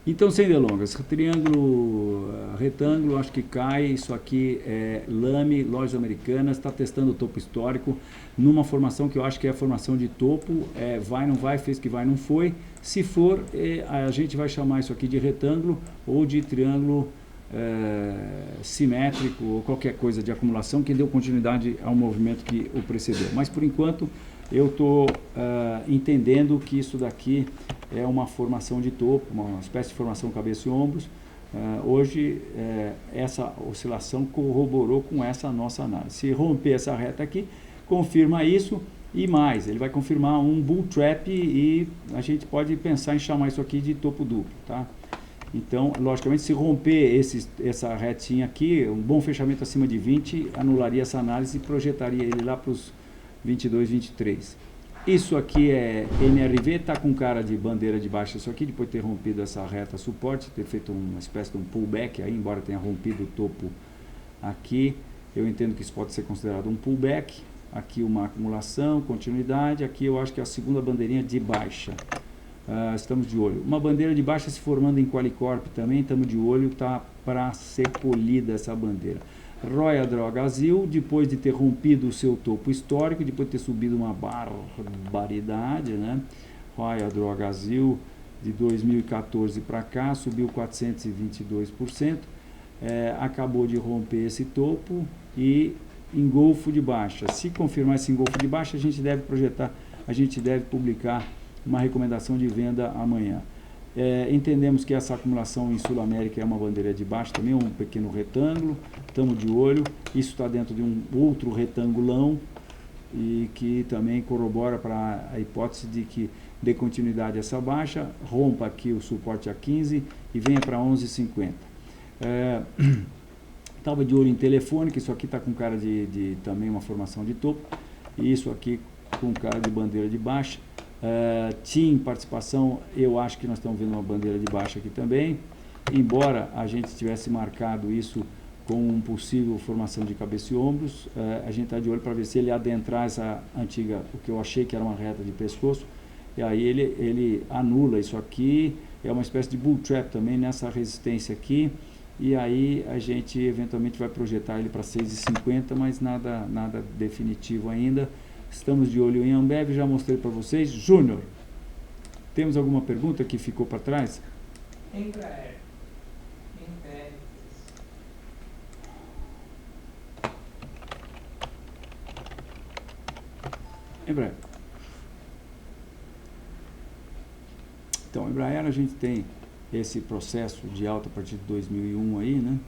Então, sem delongas, triângulo, retângulo, acho que cai. Isso aqui é Lame, Lojas Americanas, está testando o topo histórico numa formação que eu acho que é a formação de topo. Vai, não vai, fez que vai, não foi. Se for, a gente vai chamar isso aqui de retângulo ou de triângulo simétrico ou qualquer coisa de acumulação que deu continuidade ao movimento que o precedeu. Mas, por enquanto, eu estou entendendo que isso daqui é uma formação de topo, uma espécie de formação cabeça e ombros. Hoje, essa oscilação corroborou com essa nossa análise. Se romper essa reta aqui, confirma isso e mais, ele vai confirmar um bull trap e a gente pode pensar em chamar isso aqui de topo duplo, tá? Então, logicamente, se romper essa retinha aqui, um bom fechamento acima de 20, anularia essa análise e projetaria ele lá para os 22, 23. Isso aqui é NRV, está com cara de bandeira de baixa isso aqui, depois de ter rompido essa reta suporte, ter feito uma espécie de um pullback aí, embora tenha rompido o topo aqui, eu entendo que isso pode ser considerado um pullback. Aqui uma acumulação, continuidade, aqui eu acho que é a segunda bandeirinha de baixa. Estamos de olho. Uma bandeira de baixa se formando em Qualicorp também, estamos de olho, está para ser polida essa bandeira. Royal Drogazil, depois de ter rompido o seu topo histórico, depois de ter subido uma barbaridade, né? Royal Drogazil de 2014 para cá, subiu 422%, acabou de romper esse topo e engolfo de baixa. Se confirmar esse engolfo de baixa, a gente deve projetar, a gente deve publicar uma recomendação de venda amanhã. Entendemos que essa acumulação em Sul América é uma bandeira de baixa, também um pequeno retângulo, estamos de olho, isso está dentro de um outro retangulão e que também corrobora para a hipótese de que dê continuidade a essa baixa, rompa aqui o suporte a 15 e venha para 11,50. Estava de olho em Telefônica, isso aqui está com cara de também uma formação de topo, e isso aqui com cara de bandeira de baixa. TIM, participação, eu acho que nós estamos vendo uma bandeira de baixa aqui também, embora a gente tivesse marcado isso com uma possível formação de cabeça e ombros, a gente está de olho para ver se ele adentrar essa antiga, o que eu achei que era uma reta de pescoço, e aí ele anula isso aqui, é uma espécie de bull trap também nessa resistência aqui, e aí a gente eventualmente vai projetar ele para 6,50, mas nada definitivo ainda. Estamos de olho em Ambev, já mostrei para vocês. Júnior, temos alguma pergunta que ficou para trás? Embraer. Embraer. Então, Embraer, a gente tem esse processo de alta a partir de 2001 aí, né?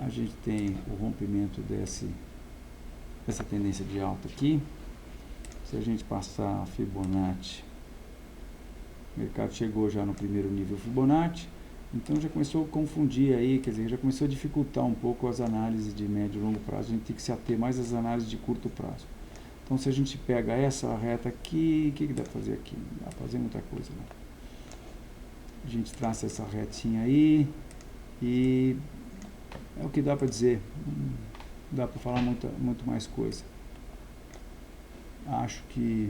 A gente tem o rompimento dessa tendência de alta aqui. Se a gente passar a Fibonacci, o mercado chegou já no primeiro nível Fibonacci, então já começou a confundir aí, quer dizer, já começou a dificultar um pouco as análises de médio e longo prazo. A gente tem que se ater mais às análises de curto prazo. Então, se a gente pega essa reta aqui, o que dá para fazer aqui? Não dá para fazer muita coisa, né? A gente traça essa retinha aí e é o que dá para dizer. Não dá para falar muito mais coisa. Acho que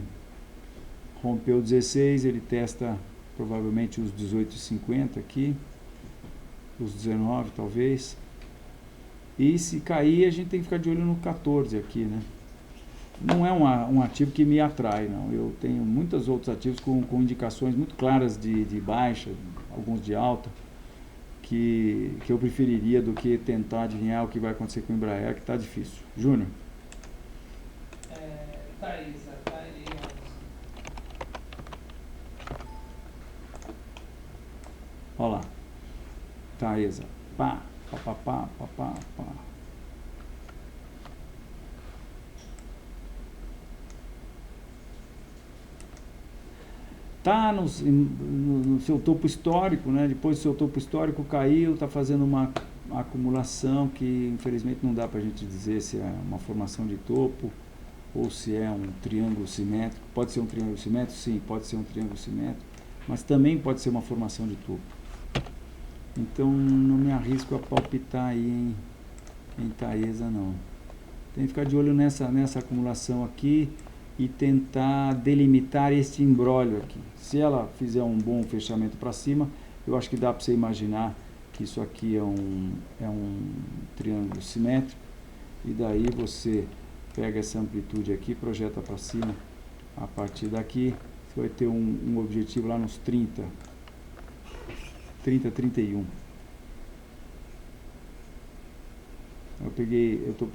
rompeu 16, ele testa provavelmente os 18,50 aqui, os 19 talvez. E se cair, a gente tem que ficar de olho no 14 aqui, né? Não é um ativo que me atrai, não. Eu tenho muitos outros ativos com indicações muito claras de baixa, alguns de alta, que eu preferiria do que tentar adivinhar o que vai acontecer com o Embraer, que está difícil. Júnior? Taesa, tá aí. Olha lá. Taesa. Pá, pá, pá, pá, pá, pá, pá. Está no seu topo histórico, né? Depois do seu topo histórico caiu, está fazendo uma acumulação que infelizmente não dá para a gente dizer se é uma formação de topo ou se é um triângulo simétrico. Pode ser um triângulo simétrico? Sim, pode ser um triângulo simétrico, mas também pode ser uma formação de topo. Então não me arrisco a palpitar aí em Taesa, não. Tem que ficar de olho nessa acumulação aqui e tentar delimitar este imbróglio aqui. Se ela fizer um bom fechamento para cima, eu acho que dá para você imaginar que isso aqui é um triângulo simétrico, e daí você pega essa amplitude aqui, projeta para cima. A partir daqui você vai ter um objetivo lá nos 30, 31.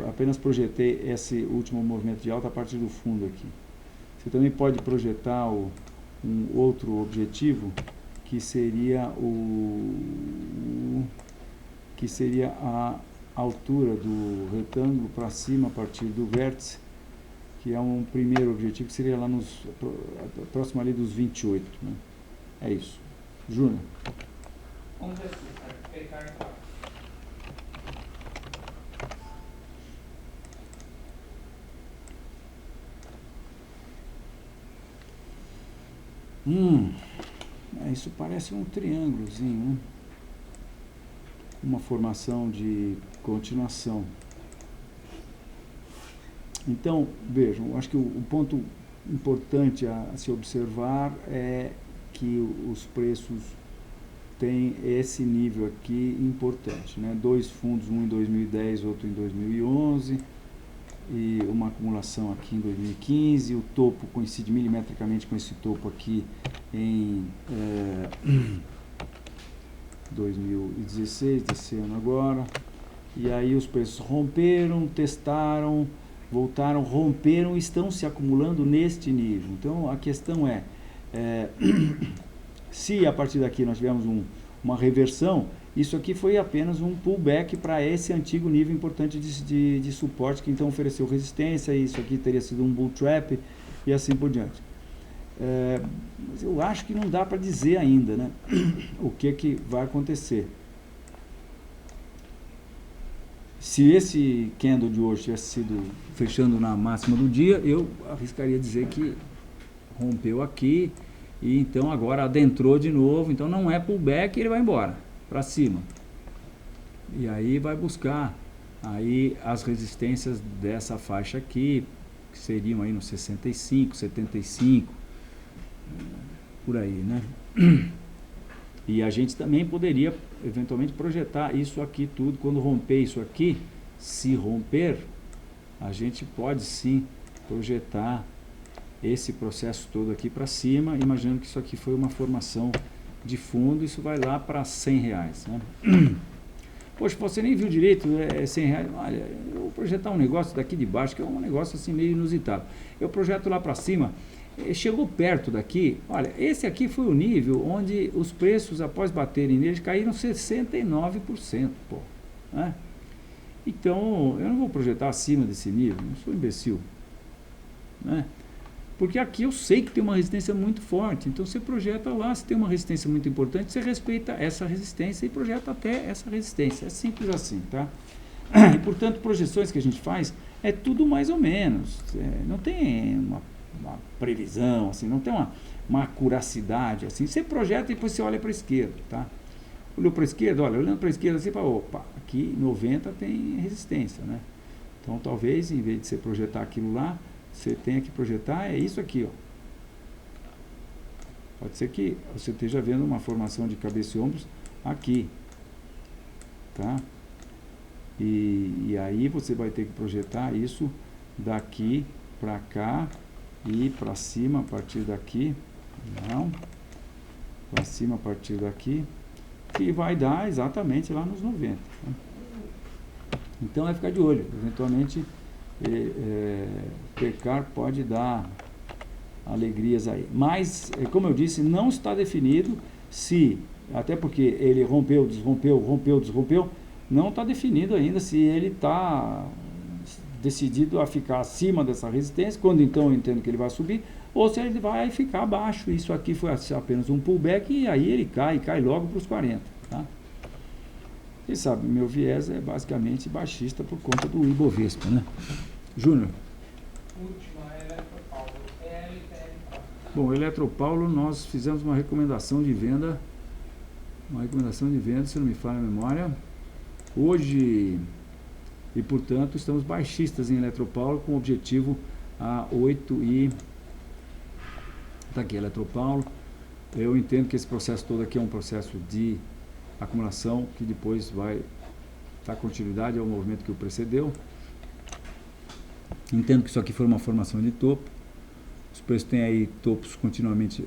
Apenas projetei esse último movimento de alta a partir do fundo aqui. Você também pode projetar um outro objetivo, que seria a altura do retângulo para cima a partir do vértice, que é um primeiro objetivo, que seria lá próximo ali dos 28. Né? É isso. Júnior. Vamos ver se pegar claro. Isso parece um triângulozinho, né? Uma formação de continuação. Então, vejam, acho que o ponto importante a se observar é que os preços têm esse nível aqui importante, né? 2 fundos, um em 2010, outro em 2011, e uma acumulação aqui em 2015, o topo coincide milimetricamente com esse topo aqui em 2016, desse ano agora, e aí os preços romperam, testaram, voltaram, romperam e estão se acumulando neste nível. Então a questão é, se a partir daqui nós tivermos uma reversão, isso aqui foi apenas um pullback para esse antigo nível importante de suporte, que então ofereceu resistência, e isso aqui teria sido um bull trap e assim por diante. Mas eu acho que não dá para dizer ainda, né, o que vai acontecer. Se esse candle de hoje tivesse sido fechando na máxima do dia, eu arriscaria dizer que rompeu aqui e então agora adentrou de novo, então não é pullback, ele vai embora para cima, e aí vai buscar aí as resistências dessa faixa aqui, que seriam aí nos 65, 75, por aí, né? E a gente também poderia eventualmente projetar isso aqui tudo, quando romper isso aqui, se romper, a gente pode sim projetar esse processo todo aqui para cima, imaginando que isso aqui foi uma formação de fundo, isso vai lá para R$100, né? Poxa, você nem viu direito, é R$100. Olha, eu vou projetar um negócio daqui de baixo, que é um negócio assim meio inusitado. Eu projeto lá para cima, chegou perto daqui, olha, esse aqui foi o nível onde os preços, após baterem nele, caíram 69%, pô, né? Então, eu não vou projetar acima desse nível, não sou imbecil, né? Porque aqui eu sei que tem uma resistência muito forte, então você projeta lá, se tem uma resistência muito importante, você respeita essa resistência e projeta até essa resistência, é simples assim, tá? E, portanto, projeções que a gente faz, é tudo mais ou menos, não tem uma previsão, assim, não tem uma acuracidade, assim, você projeta e depois você olha para a esquerda, tá? Olhou para a esquerda, olha, olhando para a esquerda, você fala, opa, aqui 90 tem resistência, né? Então, talvez, em vez de você projetar aquilo lá, você tenha que projetar, é isso aqui, ó. Pode ser que você esteja vendo uma formação de cabeça e ombros aqui, tá? E aí você vai ter que projetar isso daqui para cá e para cima a partir daqui, não, para cima a partir daqui, que vai dar exatamente lá nos 90. Tá? Então, vai ficar de olho, eventualmente pecar pode dar alegrias aí, mas como eu disse, não está definido se, até porque ele rompeu, desrompeu, não está definido ainda se ele está decidido a ficar acima dessa resistência, quando então eu entendo que ele vai subir, ou se ele vai ficar abaixo. Isso aqui foi apenas um pullback e aí ele cai logo para os 40, tá? Você sabe, meu viés é basicamente baixista por conta do Ibovespa, né? Júnior. Última, Eletropaulo. ELTL4. Bom, Eletropaulo, nós fizemos uma recomendação de venda, se não me falha a memória. Hoje e, portanto, estamos baixistas em Eletropaulo com o objetivo a 8 e... Está aqui, Eletropaulo. Eu entendo que esse processo todo aqui é um processo de acumulação que depois vai dar continuidade ao movimento que o precedeu. Entendo que isso aqui foi uma formação de topo. Os preços têm aí topos continuamente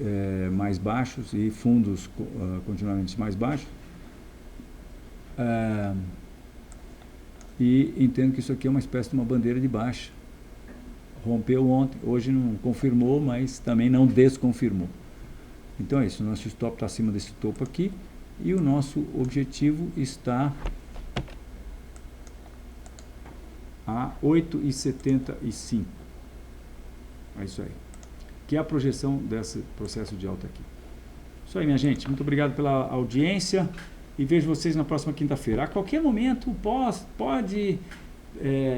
mais baixos e fundos continuamente mais baixos. E entendo que isso aqui é uma espécie de uma bandeira de baixa. Rompeu ontem, hoje não confirmou, mas também não desconfirmou. Então é isso, o nosso stop está acima desse topo aqui e o nosso objetivo está a 8,75. É isso aí. Que é a projeção desse processo de alta aqui. Isso aí, minha gente. Muito obrigado pela audiência e vejo vocês na próxima quinta-feira. A qualquer momento pode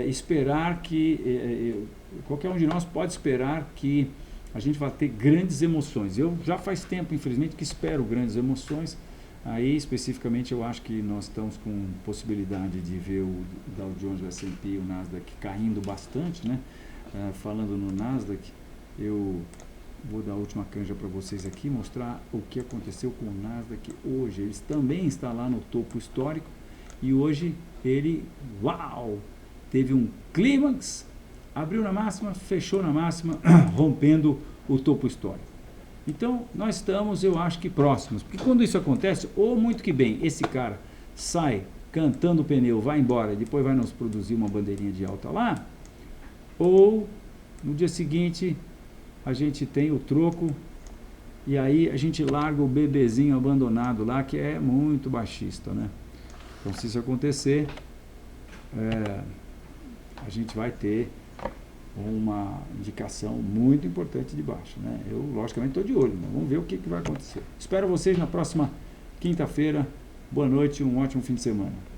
esperar que... qualquer um de nós pode esperar que a gente vai ter grandes emoções. Eu já faz tempo, infelizmente, que espero grandes emoções. Aí, especificamente, eu acho que nós estamos com possibilidade de ver o Dow Jones, o S&P e o Nasdaq caindo bastante, né? Falando no Nasdaq, eu vou dar a última canja para vocês aqui, mostrar o que aconteceu com o Nasdaq hoje. Ele também está lá no topo histórico e hoje ele, uau, teve um clímax, abriu na máxima, fechou na máxima, rompendo o topo histórico. Então, nós estamos, eu acho que próximos, porque quando isso acontece, ou muito que bem, esse cara sai cantando o pneu, vai embora, depois vai nos produzir uma bandeirinha de alta lá, ou no dia seguinte a gente tem o troco e aí a gente larga o bebezinho abandonado lá, que é muito baixista, né? Então, se isso acontecer, a gente vai ter uma indicação muito importante de baixa, né? Eu, logicamente, estou de olho, né? Vamos ver o que vai acontecer. Espero vocês na próxima quinta-feira. Boa noite e um ótimo fim de semana.